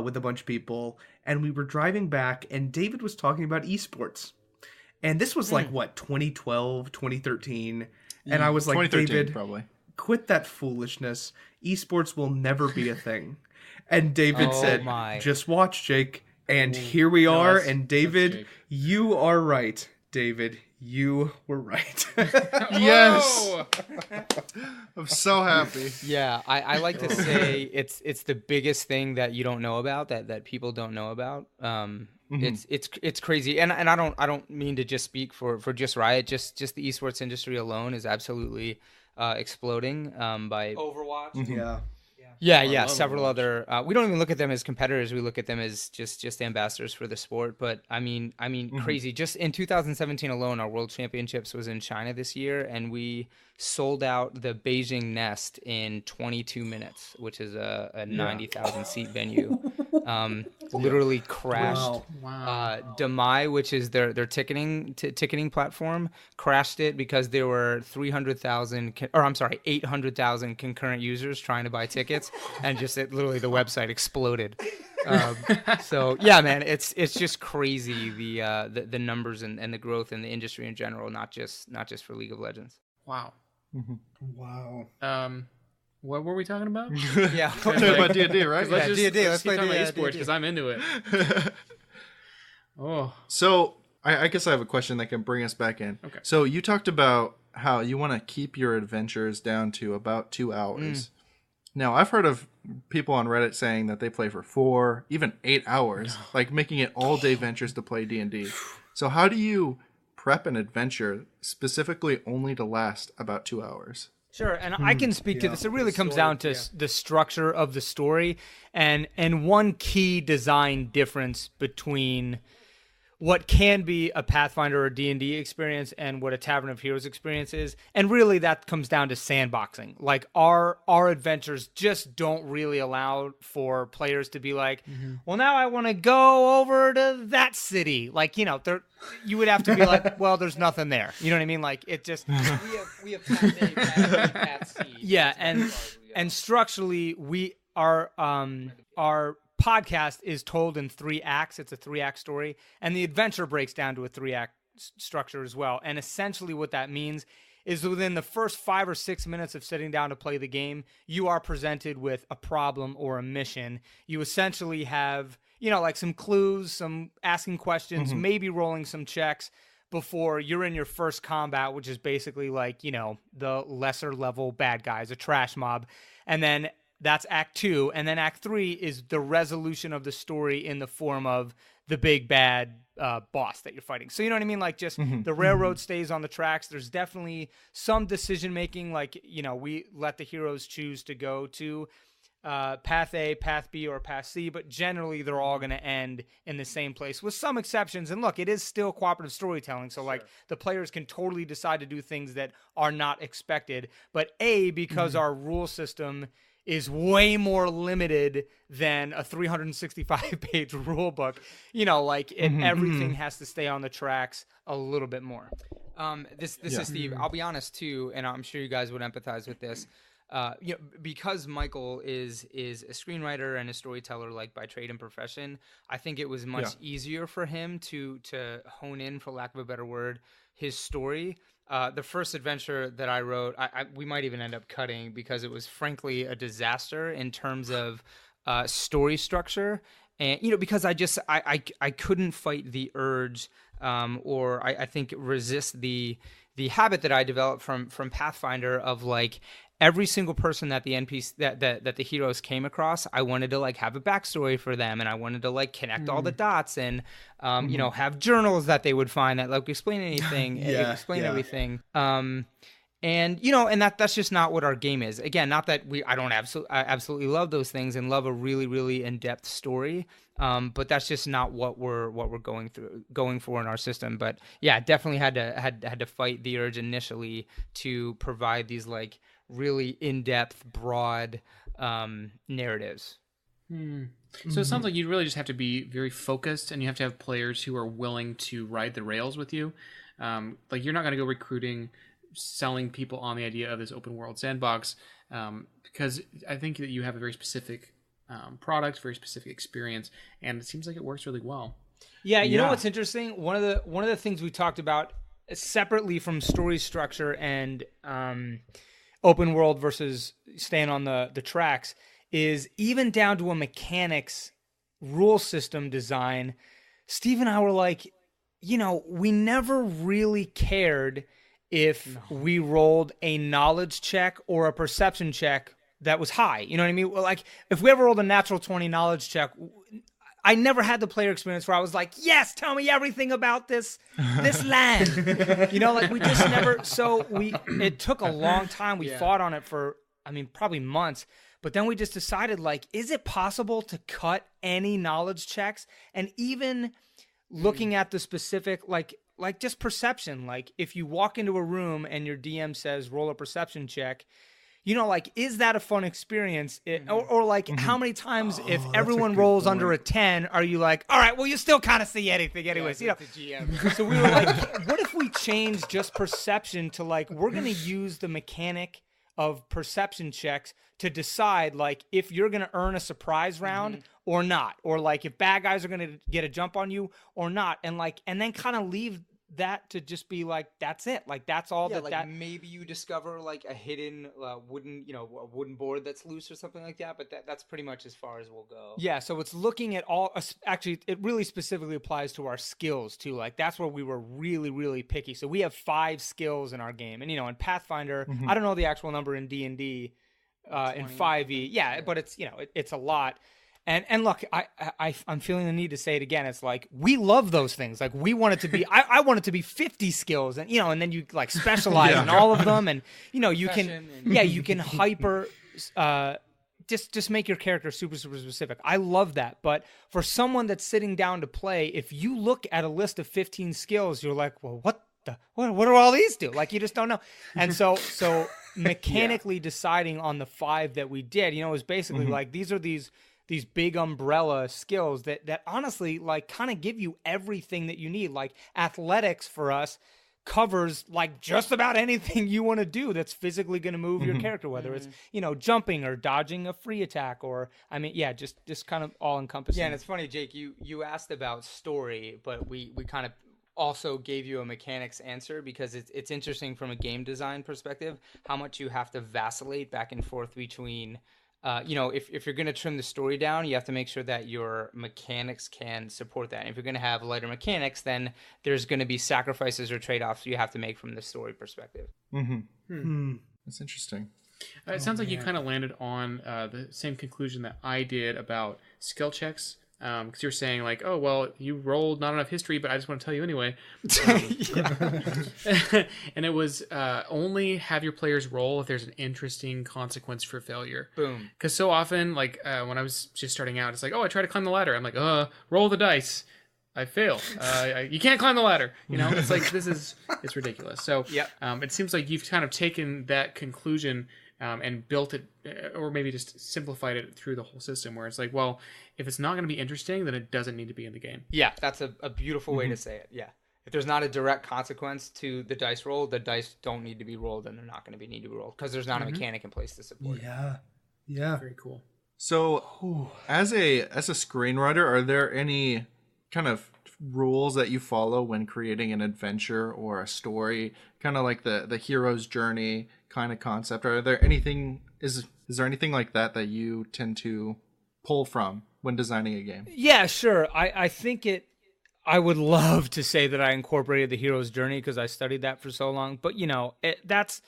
with a bunch of people, and we were driving back, and David was talking about eSports. And this was like, 2012, 2013. And I was like, David, probably. Quit that foolishness. Esports will never be a thing. And David said, just watch, Jake. And here we are. And David, you are right. David, you were right. Yes. I'm so happy. Yeah, I like to say it's the biggest thing that you don't know about, that people don't know about. It's crazy, and I don't mean to just speak for just Riot. Just the esports industry alone is absolutely exploding by Overwatch. Yeah. Several other. We don't even look at them as competitors. We look at them as just ambassadors for the sport. But I mean, crazy. Just in 2017 alone, our World Championships was in China this year, and we sold out the Beijing Nest in 22 minutes, which is a 90,000 seat venue. Literally crashed. Wow. Demai, which is their ticketing platform, crashed it because there were 800,000 concurrent users trying to buy tickets, and just literally the website exploded. So yeah, man, it's just crazy the numbers and the growth in the industry in general, not just for League of Legends. Wow. Wow. What were we talking about? Yeah, Talking about D&D, right? Let's D&D. Let's Let's keep play talking about D&D. esports because I'm into it. So I guess I have a question that can bring us back in. Okay. So you talked about how you want to keep your adventures down to about 2 hours. Now, I've heard of people on Reddit saying that they play for 4, even 8 hours, like making it all-day ventures to play D&D. So how do you prep an adventure specifically only to last about 2 hours? Sure, and I can speak to this. It really comes down to the structure of the story, and one key design difference between what can be a Pathfinder or D&D experience and what a Tavern of Heroes experience is. And really that comes down to sandboxing. Like our adventures just don't really allow for players to be like, well, now I want to go over to that city. Like, you would have to be like, well, there's nothing there. You know what I mean? Like it just, we have Path A, Path C. yeah. And structurally our podcast is told in 3 acts. It's a 3-act story, and the adventure breaks down to a 3-act structure as well. And essentially what that means is within the first 5 or 6 minutes of sitting down to play the game, you are presented with a problem or a mission. You essentially have, like some clues, some asking questions, maybe rolling some checks before you're in your first combat, which is basically like, the lesser level bad guys, a trash mob. And then that's Act 2, and then Act 3 is the resolution of the story in the form of the big bad boss that you're fighting. So you know what I mean? Like just the railroad stays on the tracks. There's definitely some decision making, like we let the heroes choose to go to Path A, Path B, or Path C, but generally they're all going to end in the same place with some exceptions. And look, it is still cooperative storytelling, so like the players can totally decide to do things that are not expected. But because our rule system is way more limited than a 365-page rule book. Everything has to stay on the tracks a little bit more. This is Steve. I'll be honest too, and I'm sure you guys would empathize with this. Because Michael is a screenwriter and a storyteller, like by trade and profession, I think it was much easier for him to hone in, for lack of a better word, his story. The first adventure that I wrote, we might even end up cutting because it was frankly a disaster in terms of story structure, and because I couldn't fight the urge, or I think resist the habit that I developed from Pathfinder of like every single person that the NPC that the heroes came across, I wanted to like have a backstory for them, and I wanted to like connect all the dots, and you know, have journals that they would find that like explain anything, explain everything. And you know, and that's just not what our game is. Again, not that I don't absolutely love those things and love a really, really in-depth story. But that's just not what we're going for in our system. But yeah, definitely had to fight the urge initially to provide these like really in-depth, broad narratives. So it sounds like you really just have to be very focused, and you have to have players who are willing to ride the rails with you. Like you're not going to go recruiting, selling people on the idea of this open world sandbox, because I think that you have a very specific product, very specific experience, and it seems like it works really well. Yeah, you know what's interesting? One of the things we talked about separately from story structure and open world versus staying on the tracks is even down to a mechanics rule system design. Steve and I were like, you know, we never really cared if we rolled a knowledge check or a perception check that was high. You know what I mean? Well, like if we ever rolled a natural 20 knowledge check, I never had the player experience where I was like, yes, tell me everything about this land. You know, like we just never, it took a long time. We fought on it for, I mean, probably months, but then we just decided like, is it possible to cut any knowledge checks? And even looking at the specific, like just perception, like if you walk into a room and your DM says roll a perception check, you know, like, is that a fun experience? Or like, how many times if everyone rolls under a 10, are you like, all right, well, you still kind of see anything anyways, you know? The GM. So we were like, what if we change just perception to like, we're going to use the mechanic of perception checks to decide like if you're going to earn a surprise round or not, or like if bad guys are going to get a jump on you or not, and like, and then kind of leave that to just be like, that's it, like that's all that maybe you discover like a hidden wooden board that's loose or something like that, but that's pretty much as far as we'll go. Yeah, so it's looking at all, actually it really specifically applies to our skills too. Like that's where we were really, really picky. So we have 5 skills in our game, and you know, in Pathfinder, I don't know the actual number in D&D, in 5e, yeah, but it's, you know, it's a lot. And look, I'm feeling the need to say it again. It's like, we love those things. Like we want it to be, I want it to be 50 skills, and, you know, and then you like specialize in all of them, and, you know, you can hyper, just make your character super, super specific. I love that. But for someone that's sitting down to play, if you look at a list of 15 skills, you're like, well, what do all these do? Like, you just don't know. And so mechanically deciding on the 5 that we did, you know, is basically like, these are these big umbrella skills that honestly like kind of give you everything that you need. Like athletics for us covers like just about anything you want to do that's physically going to move your character, whether it's, you know, jumping or dodging a free attack, or I mean, yeah, just kind of all encompassing. Yeah, and it's funny, Jake, you asked about story, but we kind of also gave you a mechanics answer, because it's interesting from a game design perspective how much you have to vacillate back and forth between you know, if you're going to trim the story down, you have to make sure that your mechanics can support that. And if you're going to have lighter mechanics, then there's going to be sacrifices or trade-offs you have to make from the story perspective. That's interesting. It sounds like you kind of landed on the same conclusion that I did about skill checks. Because you're saying like, oh, well, you rolled not enough history, but I just want to tell you anyway. And it was only have your players roll if there's an interesting consequence for failure. Boom. Because so often, like when I was just starting out, it's like, oh, I try to climb the ladder. I'm like, roll the dice. I fail. You can't climb the ladder. You know, it's like, it's ridiculous. So it seems like you've kind of taken that conclusion and built it, or maybe just simplified it through the whole system, where it's like, well, if it's not going to be interesting, then it doesn't need to be in the game. Yeah, that's a beautiful way to say it. Yeah. If there's not a direct consequence to the dice roll, the dice don't need to be rolled, and they're not going to need to be rolled because there's not a mechanic in place to support it. Yeah. Very cool. So as a screenwriter, are there any kind of rules that you follow when creating an adventure or a story, kind of like the hero's journey kind of concept? Are there anything, is there anything like that you tend to pull from when designing a game? Yeah, sure. I think I would love to say that I incorporated the hero's journey because I studied that for so long, but you know, that's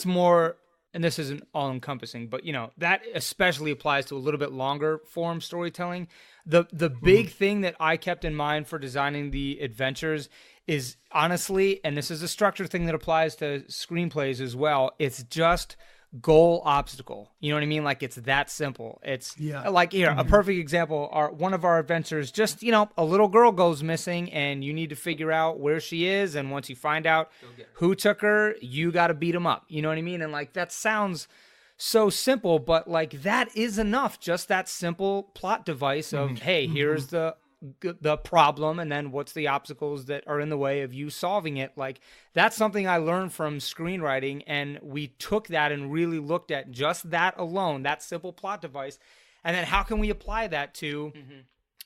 more and this isn't all encompassing, but that especially applies to a little bit longer form storytelling. The big thing that I kept in mind for designing the adventures is honestly, and this is a structure thing that applies to screenplays as well, it's just goal obstacle. You know what I mean? Like, it's that simple. It's like, here, a perfect example are one of our adventures, just, a little girl goes missing and you need to figure out where she is. And once you find out who took her, you got to beat them up. You know what I mean? And like, that sounds so simple, but like, that is enough. Just that simple plot device of, hey, here's the problem, and then what's the obstacles that are in the way of you solving it. Like, that's something I learned from screenwriting, and we took that and really looked at just that alone, that simple plot device, and then how can we apply that to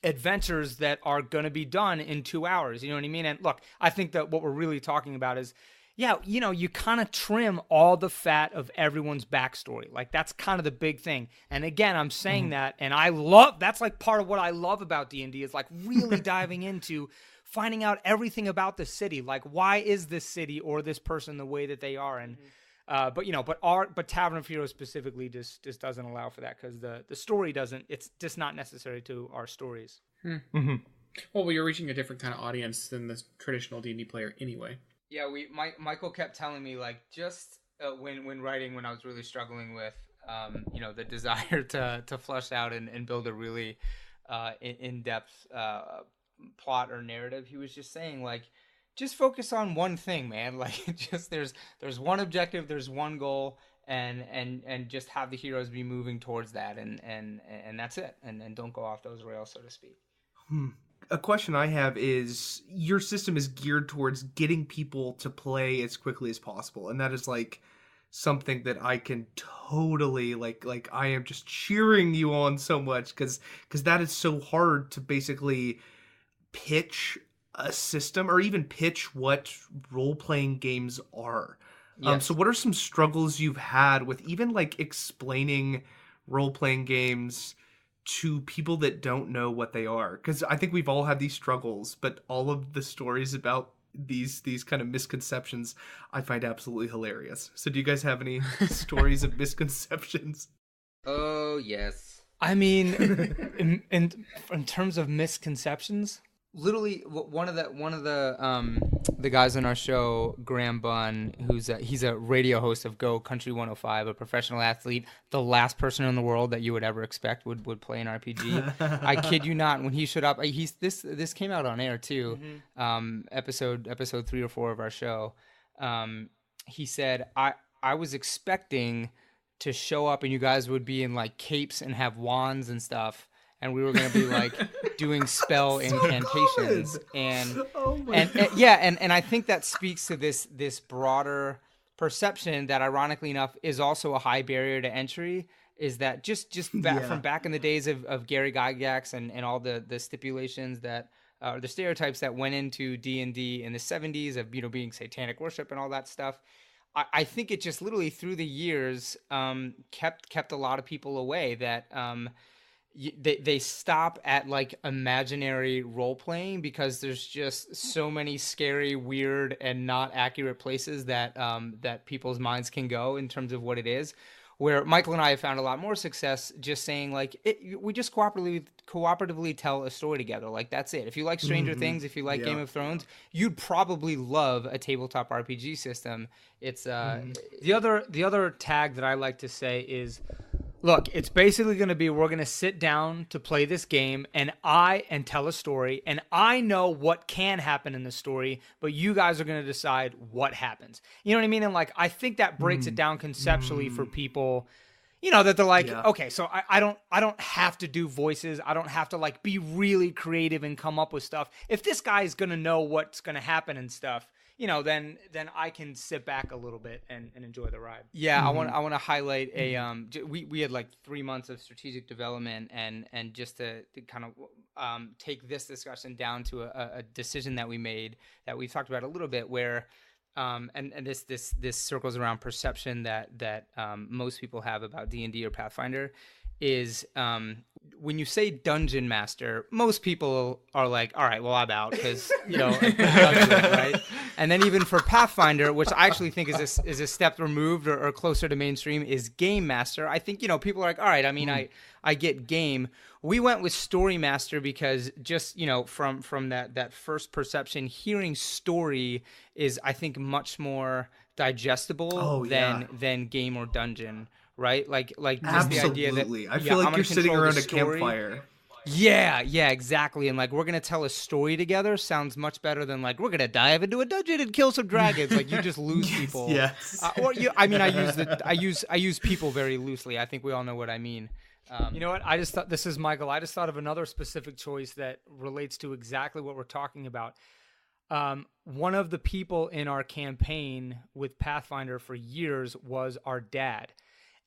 adventures that are going to be done in 2 hours. You know what I mean? And look, I think that what we're really talking about is, you kind of trim all the fat of everyone's backstory. Like, that's kind of the big thing. And again, I'm saying that, and that's like part of what I love about D&D is like really diving into finding out everything about the city. Like, why is this city or this person the way that they are? And, but Tavern of Heroes specifically just doesn't allow for that, because the story doesn't, it's just not necessary to our stories. Well, you're reaching a different kind of audience than the traditional D&D player anyway. Yeah, Michael kept telling me, like, just when writing, when I was really struggling with, the desire to flesh out and build a really in-depth plot or narrative, he was just saying, like, just focus on one thing, man. Like, just there's one objective, there's one goal, and just have the heroes be moving towards that, and that's it, and don't go off those rails, so to speak. A question I have is, your system is geared towards getting people to play as quickly as possible, and that is like something that I can totally like I am just cheering you on so much, because that is so hard to basically pitch a system or even pitch what role-playing games are. Yes. So what are some struggles you've had with even like explaining role-playing games to people that don't know what they are? Because I think we've all had these struggles, but all of the stories about these kind of misconceptions I find absolutely hilarious. So do you guys have any stories of misconceptions? Oh, yes. I mean, in terms of misconceptions, literally one of the guys on our show, Graham Bunn, he's a radio host of Go Country 105, a professional athlete, the last person in the world that you would ever expect would play an RPG. I kid you not, when he showed up, this came out on air too, episode 3 or 4 of our show. He said, I was expecting to show up and you guys would be in like capes and have wands and stuff, and we were going to be like doing spell incantations. And I think that speaks to this broader perception that, ironically enough, is also a high barrier to entry, is that just from back in the days of Gary Gygax and all the stipulations that the stereotypes that went into D&D in the 70s of being satanic worship and all that stuff. I think it just literally through the years kept a lot of people away, that they stop at like imaginary role playing because there's just so many scary, weird, and not accurate places that people's minds can go in terms of what it is. Where Michael and I have found a lot more success just saying, like, we just cooperatively tell a story together. Like, that's it. If you like Stranger Things, if you like Game of Thrones, you'd probably love a tabletop RPG system. It's the other tag that I like to say is, look, it's basically going to be, we're going to sit down to play this game and tell a story, and I know what can happen in the story, but you guys are going to decide what happens. You know what I mean? And like, I think that breaks it down conceptually for people, that they're like, okay, so I don't have to do voices. I don't have to like be really creative and come up with stuff. If this guy's going to know what's going to happen and stuff, then I can sit back a little bit and enjoy the ride. Yeah, I want to highlight we had like 3 months of strategic development, and just to kind of take this discussion down to a decision that we made that we talked about a little bit, where and this circles around perception that most people have about D&D or Pathfinder, is when you say dungeon master, most people are like, all right, well, I'm out because, right? And then even for Pathfinder, which I actually think is a step removed or closer to mainstream, is game master. I think, people are like, all right, I mean, I get game. We went with story master because just, from that first perception, hearing story is, I think, much more digestible than game or dungeon. Right? Like just Absolutely. the idea that I feel like you're sitting around a story. campfire. Yeah, exactly. And like we're gonna tell a story together sounds much better than like we're gonna dive into a dungeon and kill some dragons. Like you just lose people. Yes. I use people very loosely. I think we all know what I mean. You know what? I just thought, this is Michael. I just thought of another specific choice that relates to exactly what we're talking about. One of the people in our campaign with Pathfinder for years was our dad.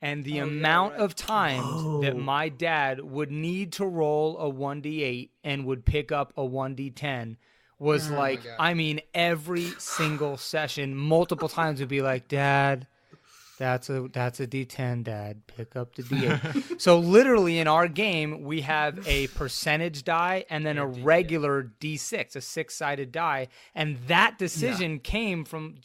And the amount of times that my dad would need to roll a 1d8 and would pick up a 1d10 was every single session, multiple times would be like, Dad, that's a D10, Dad. Pick up the D8. So literally in our game, we have a percentage die and then a regular D6, a 6-sided die. And that decision came from,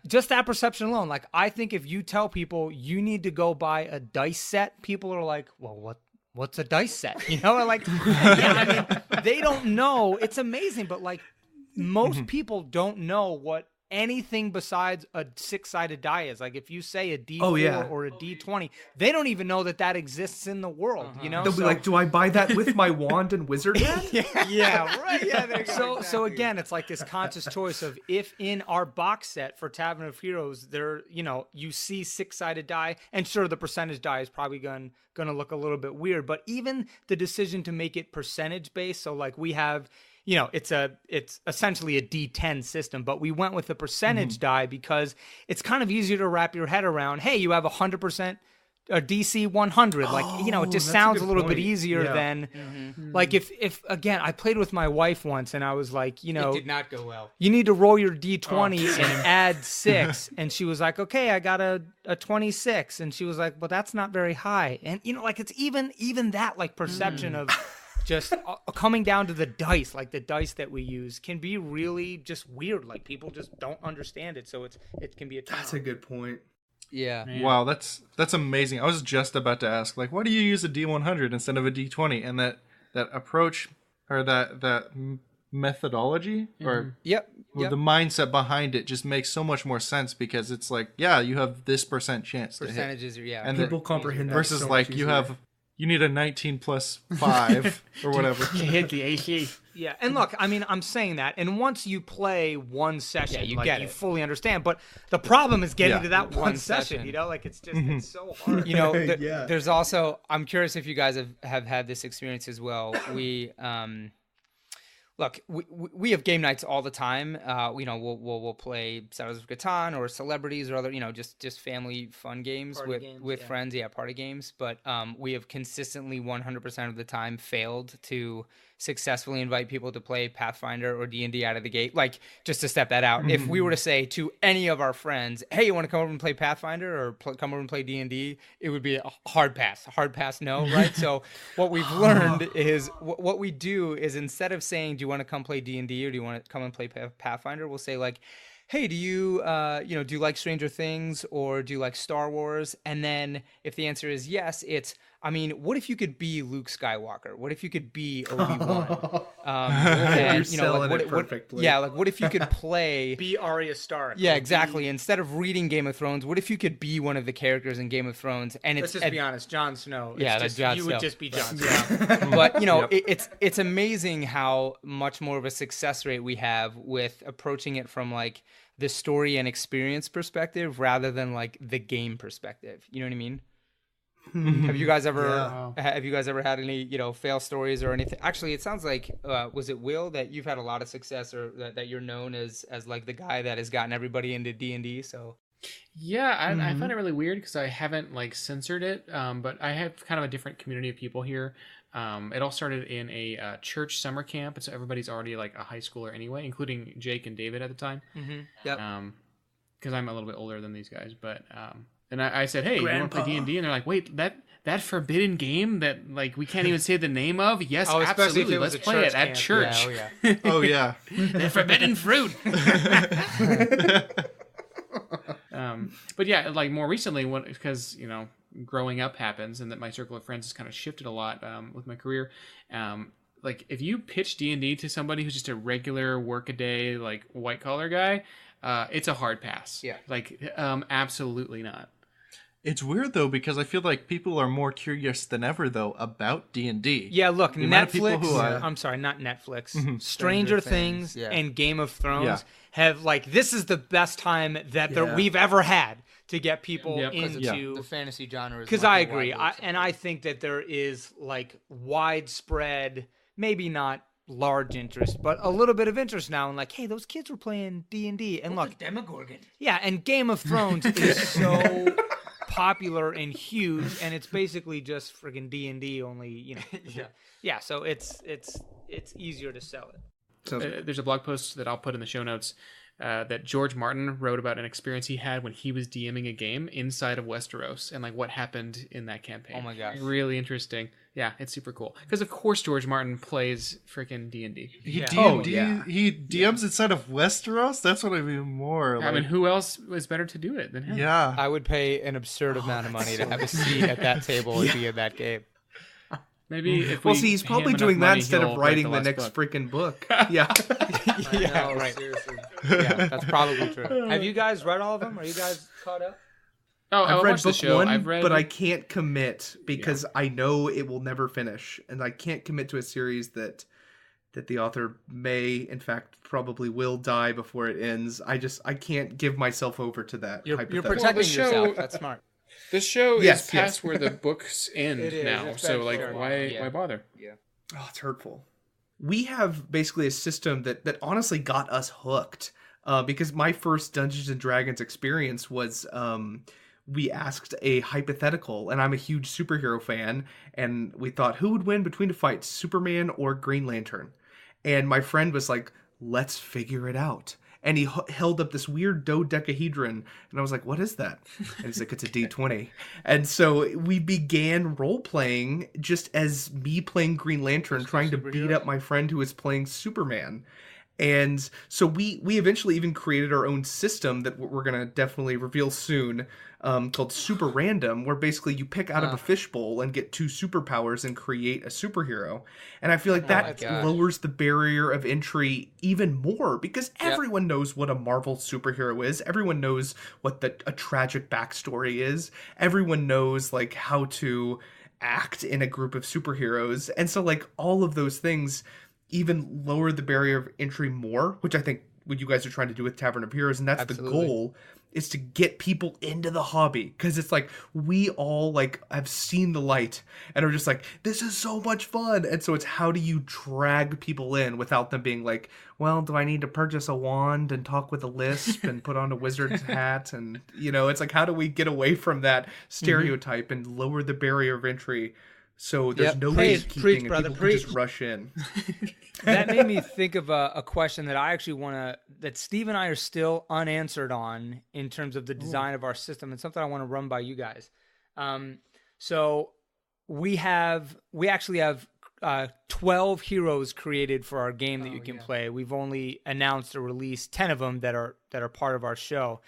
just that perception alone. Like, I think if you tell people you need to go buy a dice set, people are like, well, what's a dice set? They don't know. It's amazing. But like most people don't know what anything besides a 6-sided die is. Like if you say a D4 or a D20, they don't even know that exists in the world. They'll be like, do I buy that with my wand and wizard hat? Right. So again, it's like this conscious choice of, if in our box set for Tavern of Heroes there, you see 6-sided die, and sure, the percentage die is probably gonna look a little bit weird, but even the decision to make it percentage based, so like we have, it's essentially a D10 system, but we went with the percentage die because it's kind of easier to wrap your head around. Hey, you have 100% a DC 100. It just sounds a little bit easier than like if again, I played with my wife once and I was like, it did not go well. You need to roll your D20 and add 6. And she was like, okay, I got a 26. And she was like, well, that's not very high. And it's even that like perception of just coming down to the dice, like the dice that we use can be really just weird. Like people just don't understand it. So it can be a turn. That's a good point. Yeah. Man. Wow, that's amazing. I was just about to ask, like, why do you use a D100 instead of a D20? And that approach or that methodology or the mindset behind it just makes so much more sense, because it's like, you have this % chance percentages to hit. And people comprehend that versus so like much you easier. have. You need a 19 plus 5 or whatever. To hit the AC. Yeah, and look, I'm saying that, and once you play one session, you fully understand. But the problem is getting to that one session. It's just it's so hard. There's also, I'm curious if you guys have had this experience as well. Look, we have game nights all the time. We'll play Settlers of Catan or Celebrities or other, just family fun games with friends. Yeah, party games. But we have consistently 100% of the time failed to successfully invite people to play Pathfinder or D&D out of the gate. Like, just to step that out, if we were to say to any of our friends, hey, you want to come over and play Pathfinder or come over and play D&D, it would be a hard pass no, right? So what we've learned is what we do is, instead of saying, do you want to come play D&D or do you want to come and play Pathfinder, we'll say like, hey, do you do you like Stranger Things or do you like Star Wars? And then if the answer is yes, it's, what if you could be Luke Skywalker? What if you could be Obi-Wan? You're selling it perfectly. What if you could play... Be Arya Stark. Yeah, exactly. Instead of reading Game of Thrones, what if you could be one of the characters in Game of Thrones? And let's just be honest, Jon Snow. You Snow. would just be Jon Snow. But, it's amazing how much more of a success rate we have with approaching it from, like, the story and experience perspective rather than, like, the game perspective. You know what I mean? Have you guys ever had any fail stories or anything? Actually, it sounds like was it Will that you've had a lot of success, or that you're known as like the guy that has gotten everybody into D&D? So I find it really weird because I haven't like censored it, but I have kind of a different community of people here. It all started in a church summer camp, and so everybody's already like a high schooler anyway, including Jake and David at the time. Yep. Because I'm a little bit older than these guys, but And I said, hey, you want to play D&D? And they're like, wait, that forbidden game that like we can't even say the name of? Yes, absolutely. Let's play it at church. Yeah, Oh yeah. The forbidden fruit. But yeah, like more recently, because growing up happens, and that my circle of friends has kind of shifted a lot with my career. Like if you pitch D&D to somebody who's just a regular workaday like white collar guy, it's a hard pass. Yeah. Like absolutely not. It's weird though because I feel like people are more curious than ever though about D&D. Yeah, look, The amount of people Netflix. who are- I'm sorry, not Netflix. Mhm. Stranger Things Things, yeah. and Game of Thrones Yeah. have like this is the best time that we've ever had to get people Yep. into the fantasy genre is because much I more agree, widely accepted. I think that there is like widespread, maybe not large interest, but a little bit of interest now in like, hey, those kids were playing D&D, and look, Demogorgon. yeah, and Game of Thrones is so popular and huge, and it's basically just friggin' D&D only, yeah. So it's easier to sell it. So There's a blog post that I'll put in the show notes that George Martin wrote about an experience he had when he was DMing a game inside of Westeros and like what happened in that campaign. Oh my gosh. Really interesting. Yeah, it's super cool. Because of course George Martin plays freaking D&D. He Yeah. he DMs inside of Westeros. That's what I mean more. I mean, who else was better to do it than him? Yeah. I would pay an absurd amount of money to have a seat at that table and be in that game. Maybe if well, we see, he's pay probably him doing enough that money, instead he'll of write writing the last next book. freaking book. Yeah. Yeah, right. Seriously. Yeah, that's probably true. Have you guys read all of them? Are you guys caught up? Oh, I've I'll read watch the book show. one, I've read, but I can't commit because I know it will never finish, and I can't commit to a series that the author may, in fact, probably will die before it ends. I can't give myself over to that. You're hypothetical. protecting the show- yourself. That's smart. the show Yes, is past where the books end It is. now. It's So been like, for a why while. why bother? Oh, it's hurtful. We have basically a system that honestly got us hooked. Because my first Dungeons and Dragons experience was we asked a hypothetical, and I'm a huge superhero fan, and we thought who would win between the fights, Superman or Green Lantern? And my friend was like, let's figure it out. And he held up this weird dodecahedron, and I was like, what is that? And he's like, it's a D20. And so we began role-playing just as me playing Green Lantern, trying to beat up my friend who was playing Superman. And so we eventually even created our own system that we're going to definitely reveal soon, called Super Random, where basically you pick out of a fishbowl and get 2 superpowers and create a superhero. And I feel like that gosh. lowers the barrier of entry even more because everyone knows what a Marvel superhero is. Everyone knows what a tragic backstory is. Everyone knows like how to act in a group of superheroes. And so like all of those things even lower the barrier of entry more, which I think what you guys are trying to do with Tavern of Heroes, and that's Absolutely. the goal, is to get people into the hobby, because it's like we all like have seen the light and are just like, this is so much fun. And so it's how do you drag people in without them being like, well, do I need to purchase a wand and talk with a lisp and put on a wizard's hat? And it's like, how do we get away from that stereotype and lower the barrier of entry so there's no Preach, gatekeeping brother, and people can just preach. rush in? That made me think of a question that I actually that Steve and I are still unanswered on in terms of the design of our system, and something I want to run by you guys. So we actually have 12 heroes created for our game that you can play. We've only announced or released 10 of them that are part of our show.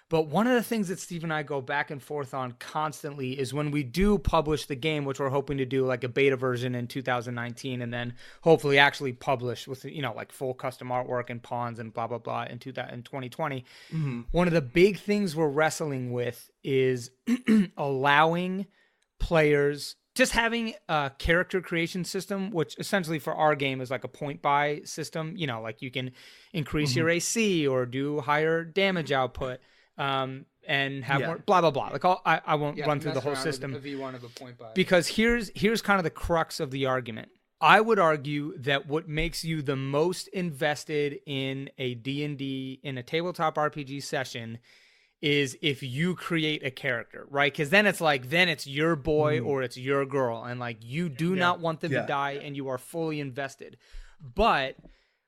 But one of the things that Steve and I go back and forth on constantly is when we do publish the game, which we're hoping to do like a beta version in 2019, and then hopefully actually publish with, like full custom artwork and pawns and blah, blah, blah in 2020. Mm-hmm. One of the big things we're wrestling with is allowing players, just having a character creation system, which essentially for our game is like a point buy system, like you can increase your AC or do higher damage output. And have more blah blah blah. Like I won't run through the whole system. The V1 of a point buy. Because here's kind of the crux of the argument. I would argue that what makes you the most invested in a D&D, in a tabletop RPG session, is if you create a character, right? Because then it's your boy or it's your girl, and like you do not want them to die, and you are fully invested. But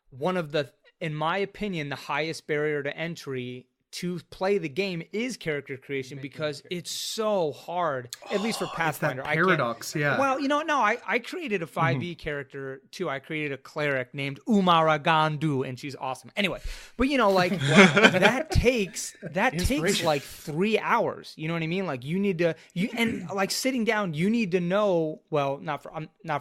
one of the, in my opinion, the highest barrier to entry to play the game is character creation because it's so hard, at least for Pathfinder. It's that paradox, yeah. Well, no, I created a 5e character too. I created a cleric named Umaragandu, and she's awesome. Anyway, but like that takes like 3 hours. You know what I mean? Like you need to like sitting down, you need to know. Well, not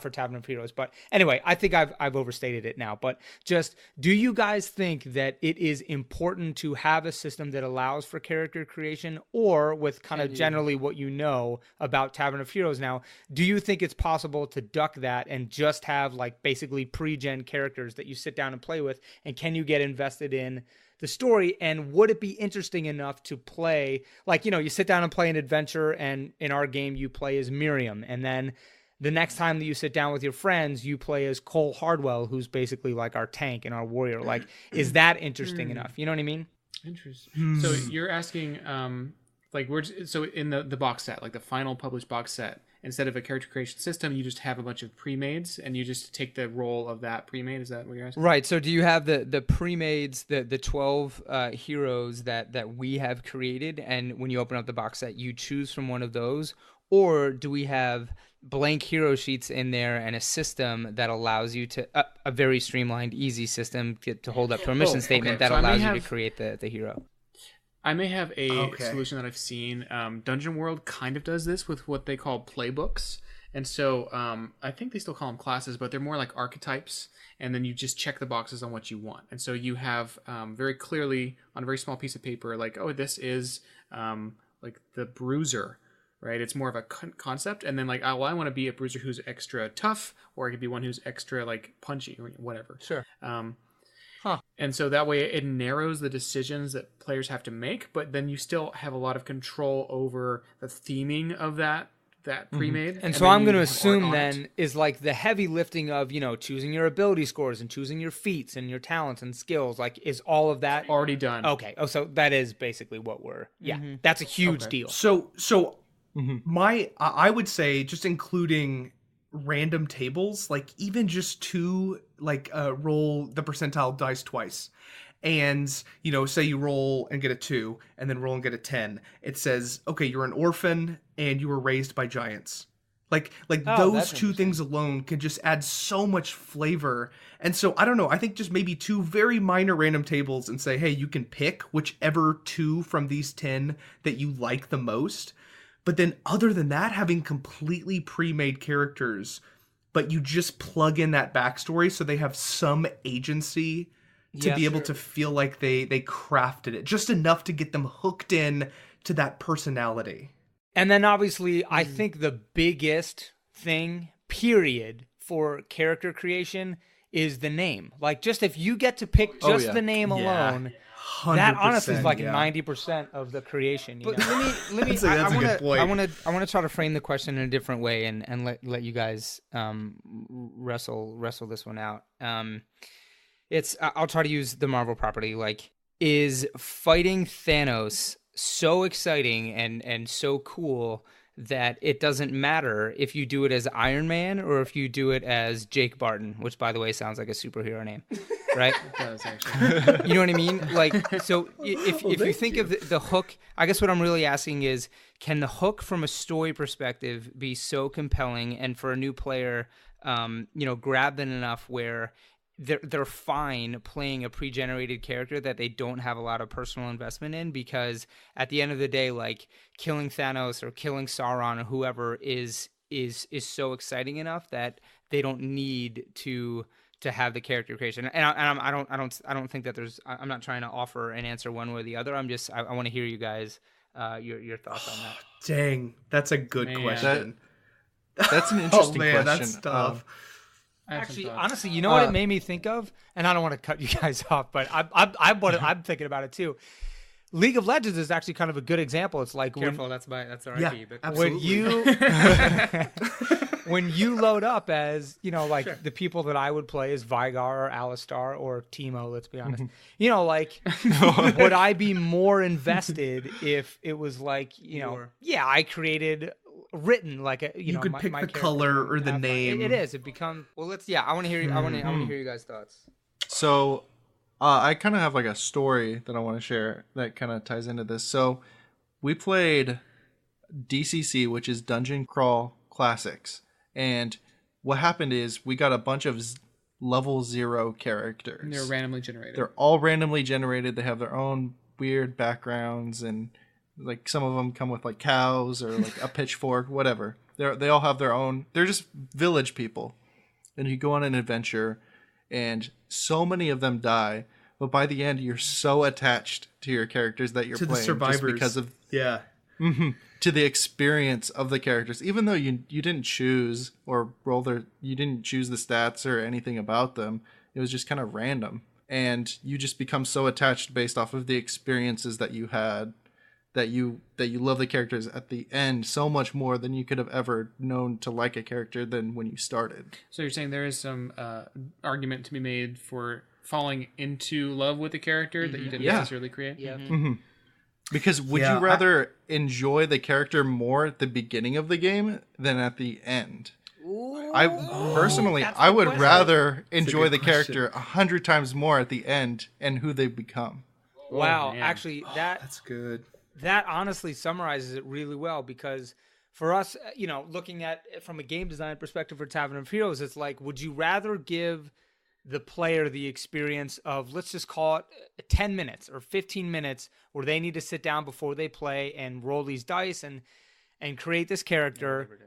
for Tavern of Heroes, but anyway, I think I've overstated it now. But just, do you guys think that it is important to have a system that allows for character creation, or with kind of generally what you know about Tavern of Heroes now, do you think it's possible to duck that and just have like basically pre-gen characters that you sit down and play with? And can you get invested in the story? And would it be interesting enough to play, like, you sit down and play an adventure, and in our game you play as Miriam, and then the next time that you sit down with your friends, you play as Cole Hardwell, who's basically like our tank and our warrior. Like, is that interesting enough? You know what I mean? Interesting. So you're asking, so in the box set, like the final published box set, instead of a character creation system, you just have a bunch of pre-mades, and you just take the role of that pre-made. Is that what you're asking? Right. So do you have the pre-mades, the 12 heroes that we have created, and when you open up the box set, you choose from one of those, or do we have blank hero sheets in there and a system that allows you to a very streamlined, easy system to hold up to a mission statement that allows you to create the hero? I may have a solution that I've seen. Dungeon World kind of does this with what they call playbooks. And so I think they still call them classes, but they're more like archetypes. And then you just check the boxes on what you want. And so you have very clearly on a very small piece of paper, like, oh, this is like the bruiser, right? It's more of a concept. And then like, oh, well, I want to be a bruiser who's extra tough, or I could be one who's extra like punchy or whatever. Sure. And so that way it narrows the decisions that players have to make, but then you still have a lot of control over the theming of that pre-made. And so I'm going to assume then is like the heavy lifting of, choosing your ability scores and choosing your feats and your talents and skills, like is all of that already done? Okay. Oh, so that is basically what that's a huge deal. So I would say just including random tables, like even just two, like roll the percentile dice twice, and say you roll and get a 2 and then roll and get a 10, it says, okay, you're an orphan and you were raised by giants. Like those two things alone can just add so much flavor. And so I don't know, I think just maybe 2 very minor random tables and say, hey, you can pick whichever 2 from these 10 that you like the most. But then other than that, having completely pre-made characters, but you just plug in that backstory so they have some agency to be able to feel like they crafted it. Just enough to get them hooked in to that personality. And then obviously, I think the biggest thing, period, for character creation is the name. Like, just if you get to pick just the name alone... 100%, that honestly is like 90% of the creation. But let me. I want to try to frame the question in a different way and let you guys wrestle this one out. I'll try to use the Marvel property. Like, is fighting Thanos so exciting and so cool that it doesn't matter if you do it as Iron Man or if you do it as Jake Barton, which, by the way, sounds like a superhero name, right? It does, actually. You know what I mean? Like, so if you think of the hook, I guess what I'm really asking is, can the hook from a story perspective be so compelling and for a new player, grab them enough where they're fine playing a pre-generated character that they don't have a lot of personal investment in, because at the end of the day, like, killing Thanos or killing Sauron or whoever is so exciting enough that they don't need to have the character creation. And I don't think that I'm not trying to offer an answer one way or the other. I want to hear you guys your thoughts on that. Dang, that's a good question. That's an interesting question. That's tough. Actually, honestly, you know what it made me think of? And I don't want to cut you guys off, but I'm thinking about it too. League of Legends is actually kind of a good example. It's like, careful, that's our IP. But absolutely. When you load up as, the people that I would play as Vigar or Alistar or Teemo, let's be honest. Would I be more invested if it was like, I created written like a you could pick the color or the name. It is. It becomes I want to hear. I want to hear you guys' thoughts. So, I kind of have like a story that I want to share that kind of ties into this. So we played DCC, which is Dungeon Crawl Classics. And what happened is we got a bunch of level 0 characters. And they're randomly generated. They're all randomly generated. They have their own weird backgrounds, and like some of them come with like cows or like a pitchfork, whatever. They all have their own. They're just village people. And you go on an adventure, and so many of them die. But by the end, you're so attached to your characters that you're to playing the survivors. just because of to the experience of the characters. Even though you didn't choose or you didn't choose the stats or anything about them, it was just kind of random, and you just become so attached based off of the experiences that you had, that you love the characters at the end so much more than you could have ever known to like a character than when you started. So you're saying there is some argument to be made for falling into love with a character that you didn't necessarily create? Yeah. Because would you rather enjoy the character more at the beginning of the game than at the end? I personally, I would rather enjoy the character 100 times more at the end and who they become. Wow, actually, that's good. That honestly summarizes it really well, because for us, looking at it from a game design perspective for Tavern of Heroes, it's like, would you rather give the player the experience of, let's just call it 10 minutes or 15 minutes where they need to sit down before they play and roll these dice and create this character?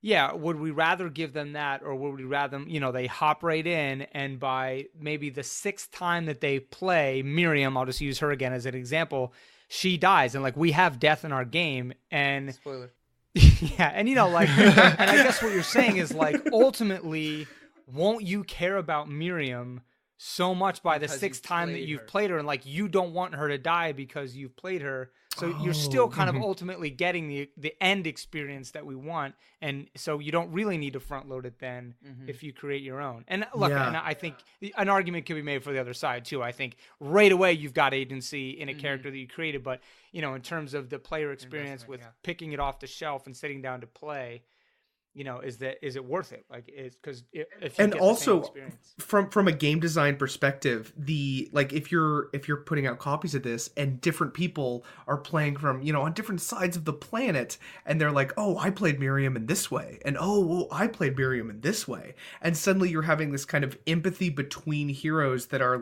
Yeah, would we rather give them that, or would we rather them, they hop right in, and by maybe the 6th time that they play, Miriam, I'll just use her again as an example, she dies, and like we have death in our game, and spoiler. Yeah, and and I guess what you're saying is like, ultimately, won't you care about Miriam so much by the 6th time that you've played her, and like you don't want her to die because you've played her, so you're still kind of ultimately getting the end experience that we want, and so you don't really need to front load it then if you create your own. And look, and I think an argument could be made for the other side too. I think right away you've got agency in a character that you created, but in terms of the player experience with picking it off the shelf and sitting down to play, is it worth it? Like, it's because if you and get also the same experience. from a game design perspective, if you're putting out copies of this and different people are playing from on different sides of the planet, and they're like, oh, I played Miriam in this way, and I played Miriam in this way, and suddenly you're having this kind of empathy between heroes that are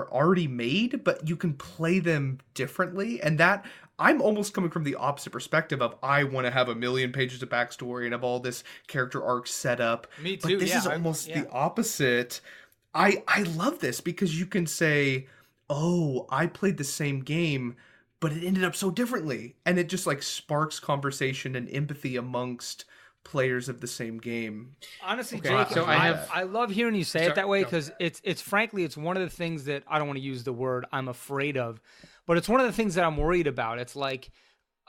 already made, but you can play them differently. And that, I'm almost coming from the opposite perspective of, I want to have 1,000,000 pages of backstory and have all this character arc set up. Me too. But this is almost the opposite. I love this because you can say, oh, I played the same game, but it ended up so differently. And it just like sparks conversation and empathy amongst players of the same game. Honestly, Okay, Jake, so I love hearing you say it that way, no. because it's frankly, it's one of the things that I don't want to use the word I'm afraid of, but it's one of the things that I'm worried about. It's like,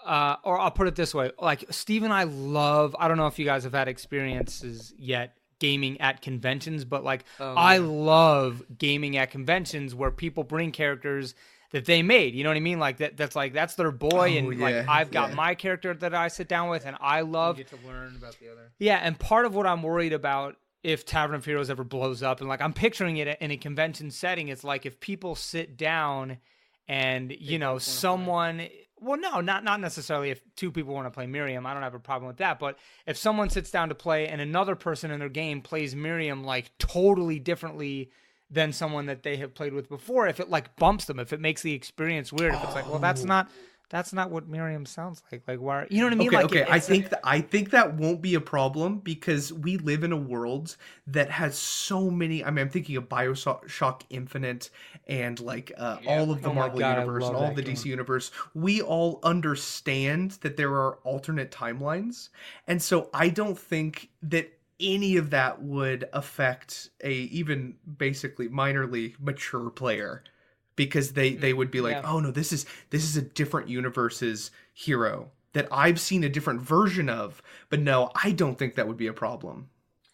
or I'll put it this way, like Steve and I don't know if you guys have had experiences yet gaming at conventions, but like I love gaming at conventions where people bring characters that they made, you know what I mean? Like that's their boy, and like I've got my character that I sit down with and I love. You get to learn about the other. Yeah, and part of what I'm worried about if Tavern of Heroes ever blows up, and like I'm picturing it in a convention setting, it's like if people sit down and someone, well, no, not necessarily if 2 people want to play Miriam, I don't have a problem with that, but if someone sits down to play and another person in their game plays Miriam like totally differently than someone that they have played with before, if it like bumps them, if it makes the experience weird, if it's like, well, that's not what Miriam sounds like. Like, why? You know what I mean? Okay, I think that won't be a problem because we live in a world that has so many. I mean, I'm thinking of BioShock Infinite and like all of the Marvel universe and all of the DC universe. We all understand that there are alternate timelines, and so I don't think that any of that would affect a even basically minorly mature player, because they would be like, oh no, this is a different universe's hero that I've seen a different version of. But no, I don't think that would be a problem.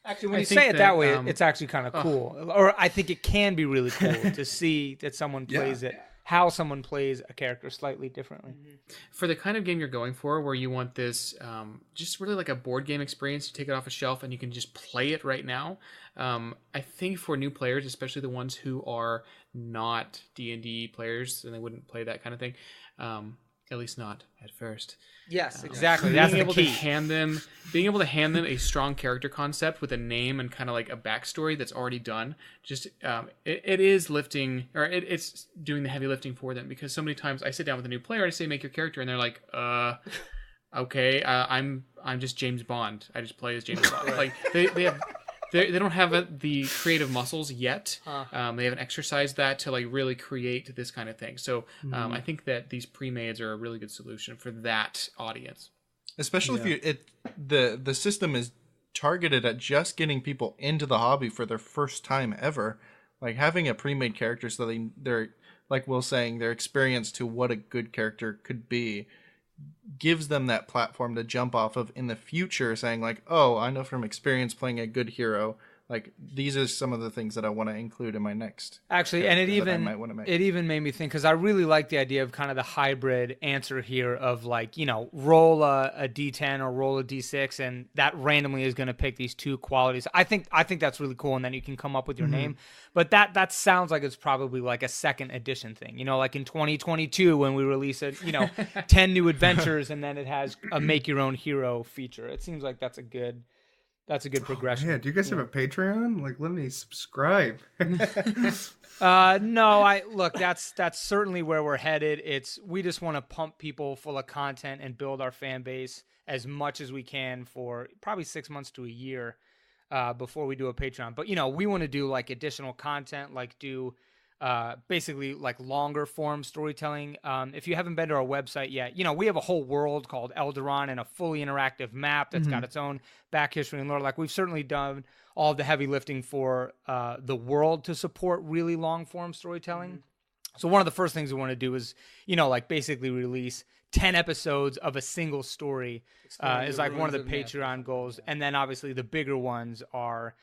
Actually, when you say it that way, it's actually kind of cool. Or I think it can be really cool to see that someone plays it how someone plays a character slightly differently. For the kind of game you're going for, where you want this just really like a board game experience, you take it off a shelf and you can just play it right now. I think for new players, especially the ones who are not D&D players and they wouldn't play that kind of thing, at least not at first. Yes, exactly. That's the key. Being able to hand them a strong character concept with a name and kind of like a backstory that's already done. Just it is lifting, or it's doing the heavy lifting for them, because so many times I sit down with a new player and I say make your character and they're like, okay, I'm just James Bond. I just play as James Bond. Like they don't have the creative muscles yet. They haven't exercised that to like really create this kind of thing. So I think that these pre-mades are a really good solution for that audience. Especially if the system is targeted at just getting people into the hobby for their first time ever. Like having a pre-made character so they're like Will saying, they're experienced to what a good character could be, gives them that platform to jump off of in the future, saying like, oh, I know from experience playing a good hero, like these are some of the things that I want to include in my next. Actually, and it even made me think, because I really like the idea of kind of the hybrid answer here of like, you know, roll a D10 or roll a D6, and that randomly is going to pick these two qualities. I think that's really cool, and then you can come up with your name. But that sounds like it's probably like a second edition thing, you know, like in 2022 when we release 10 new adventures, and then it has a make your own hero feature. It seems like that's a good progression. Yeah, do you guys have a Patreon? Like, let me subscribe. No, look, that's certainly where we're headed. We just want to pump people full of content and build our fan base as much as we can for probably 6 months to a year before we do a Patreon. But, you know, we want to do like additional content, like do basically like longer form storytelling. If you haven't been to our website yet, you know, we have a whole world called Eldaron and a fully interactive map that's got its own back history and lore. Like we've certainly done all the heavy lifting for the world to support really long form storytelling. So one of the first things we want to do is, you know, like basically release 10 episodes of a single story is like one of the Patreon goals. And then obviously the bigger ones are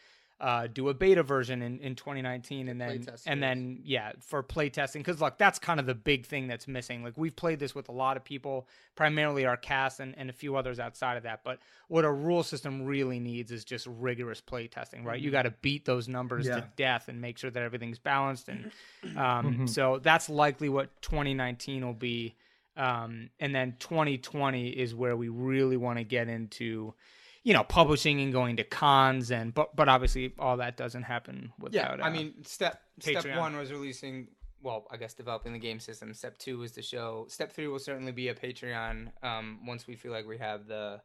do a beta version in 2019 and then for playtesting, because look, that's kind of the big thing that's missing. Like we've played this with a lot of people, primarily our cast and a few others outside of that, but what a rule system really needs is just rigorous playtesting, right? You got to beat those numbers to death and make sure that everything's balanced, and so that's likely what 2019 will be, and then 2020 is where we really want to get into, you know, publishing and going to cons, and but obviously all that doesn't happen without. I mean, step one was releasing. Well, I guess developing the game system. Step 2 was the show. Step 3 will certainly be a Patreon. Once we feel like we have the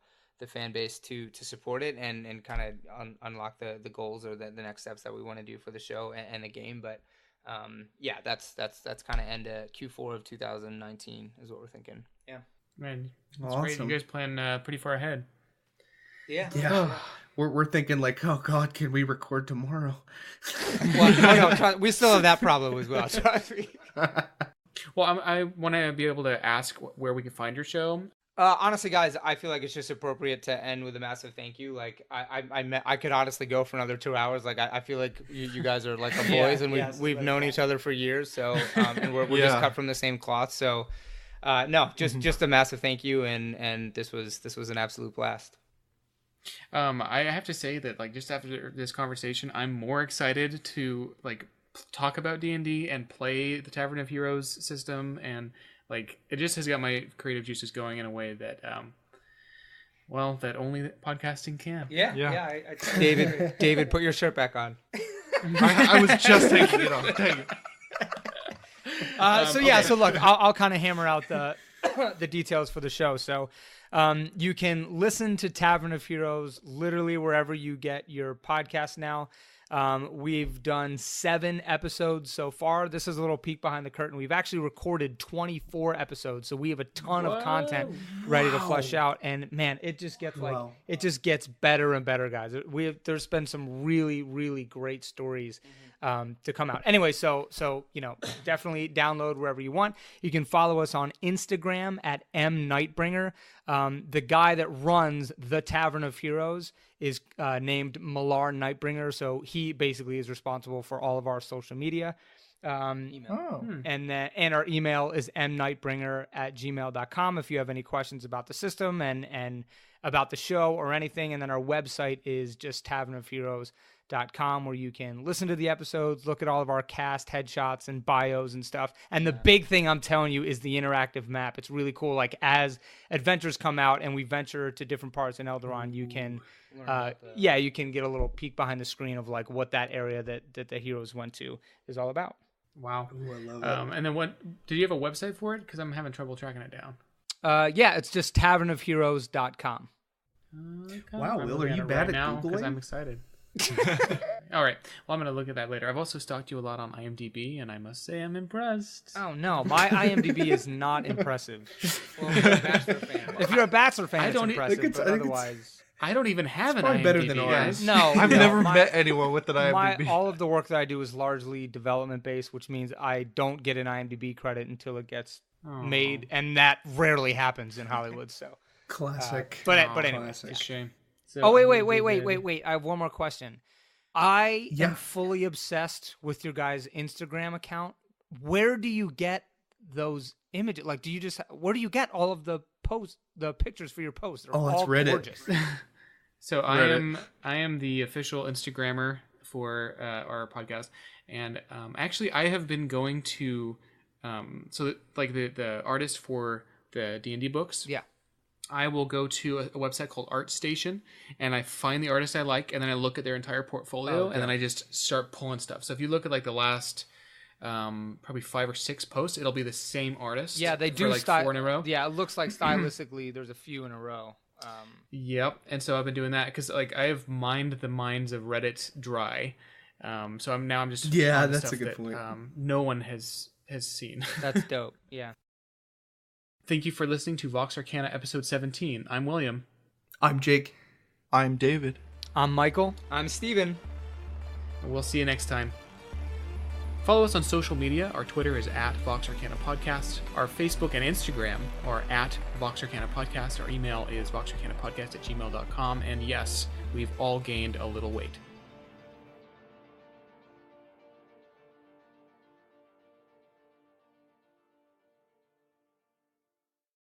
fan base to support it and kind of unlock the goals or the next steps that we want to do for the show and the game. But that's kind of end of Q4 of 2019 is what we're thinking. Yeah, man, that's awesome. Great. You guys plan pretty far ahead. Yeah. We're thinking like, oh God, can we record tomorrow? Well, we still have that problem as well. Well, I want to be able to ask where we can find your show. Honestly, guys, I feel like it's just appropriate to end with a massive thank you. Like I could honestly go for another 2 hours. Like I feel like you guys are like the boys, and we've known each other for years. So and we're just cut from the same cloth. So no, just a massive thank you, and this was an absolute blast. I have to say that like just after this conversation, I'm more excited to like talk about D&D and play the Tavern of Heroes system, and like it just has got my creative juices going in a way that that only podcasting can. David, put your shirt back on. I was just taking it off. Dang it. So look, I'll kind of hammer out the details for the show. So you can listen to Tavern of Heroes literally wherever you get your podcast now. We've done 7 episodes so far. This is a little peek behind the curtain. We've actually recorded 24 episodes, so we have a ton of content ready to flesh out. And man, it just gets it just gets better and better, guys. There's been some really, really great stories to come out. Anyway, so you know, definitely download wherever you want. You can follow us on Instagram at mnightbringer. The guy that runs the Tavern of Heroes is named Millar Nightbringer, so he basically is responsible for all of our social media. Oh. And our email is mnightbringer@gmail.com if you have any questions about the system and about the show or anything. And then our website is just tavernofheroes.com, where you can listen to the episodes, look at all of our cast headshots and bios and stuff. And the big thing I'm telling you is the interactive map. It's really cool. Like, as adventures come out and we venture to different parts in Eldaron, you can you can get a little peek behind the screen of like what that area that the heroes went to is all about. Wow. Ooh, I love it. And then what? Did you have a website for it? Because I'm having trouble tracking it down. It's just tavernofheroes.com. Wow, Will, are you bad at Googling? Because I'm excited. All right. Well, I'm going to look at that later. I've also stalked you a lot on IMDb, and I must say I'm impressed. Oh, no. My IMDb is not impressive. Well, if you're a Bachelor fan. If you're a Bachelor fan, it's don't- impressive, but otherwise... I don't even have an probably IMDb. better than ours. guys. No, I've never met anyone with an IMDb. all of the work that I do is largely development-based, which means I don't get an IMDb credit until it gets made, and that rarely happens in Hollywood, so... Classic. But anyway. Classic. It's a shame. So Oh, wait. I have one more question. I Yeah. am fully obsessed with your guys' Instagram account. Where do you get those images? Like, where do you get all of the pictures for your posts? They're Oh, it's all Reddit. gorgeous. So I am the official Instagrammer for our podcast, and actually I have been going to the artist for the D&D books. Yeah. I will go to a website called ArtStation, and I find the artist I like, and then I look at their entire portfolio, and then I just start pulling stuff. So if you look at like the last probably 5 or 6 posts, it'll be the same artist. Yeah, they do for like 4 in a row. Yeah, it looks like stylistically there's a few in a row. Yep, and so I've been doing that because like I have mined the mines of Reddit dry. So I'm just Yeah, finding that's stuff a good that, point. no one has seen. That's dope. Yeah. Thank you for listening to Vox Arcana episode 17. I'm William. I'm Jake. I'm David. I'm Michael. I'm Steven. And we'll see you next time. Follow us on social media. Our Twitter is @Vox Arcana Podcast. Our Facebook and Instagram are @Vox Arcana Podcast. Our email is voxarcanapodcast@gmail.com. And yes, we've all gained a little weight.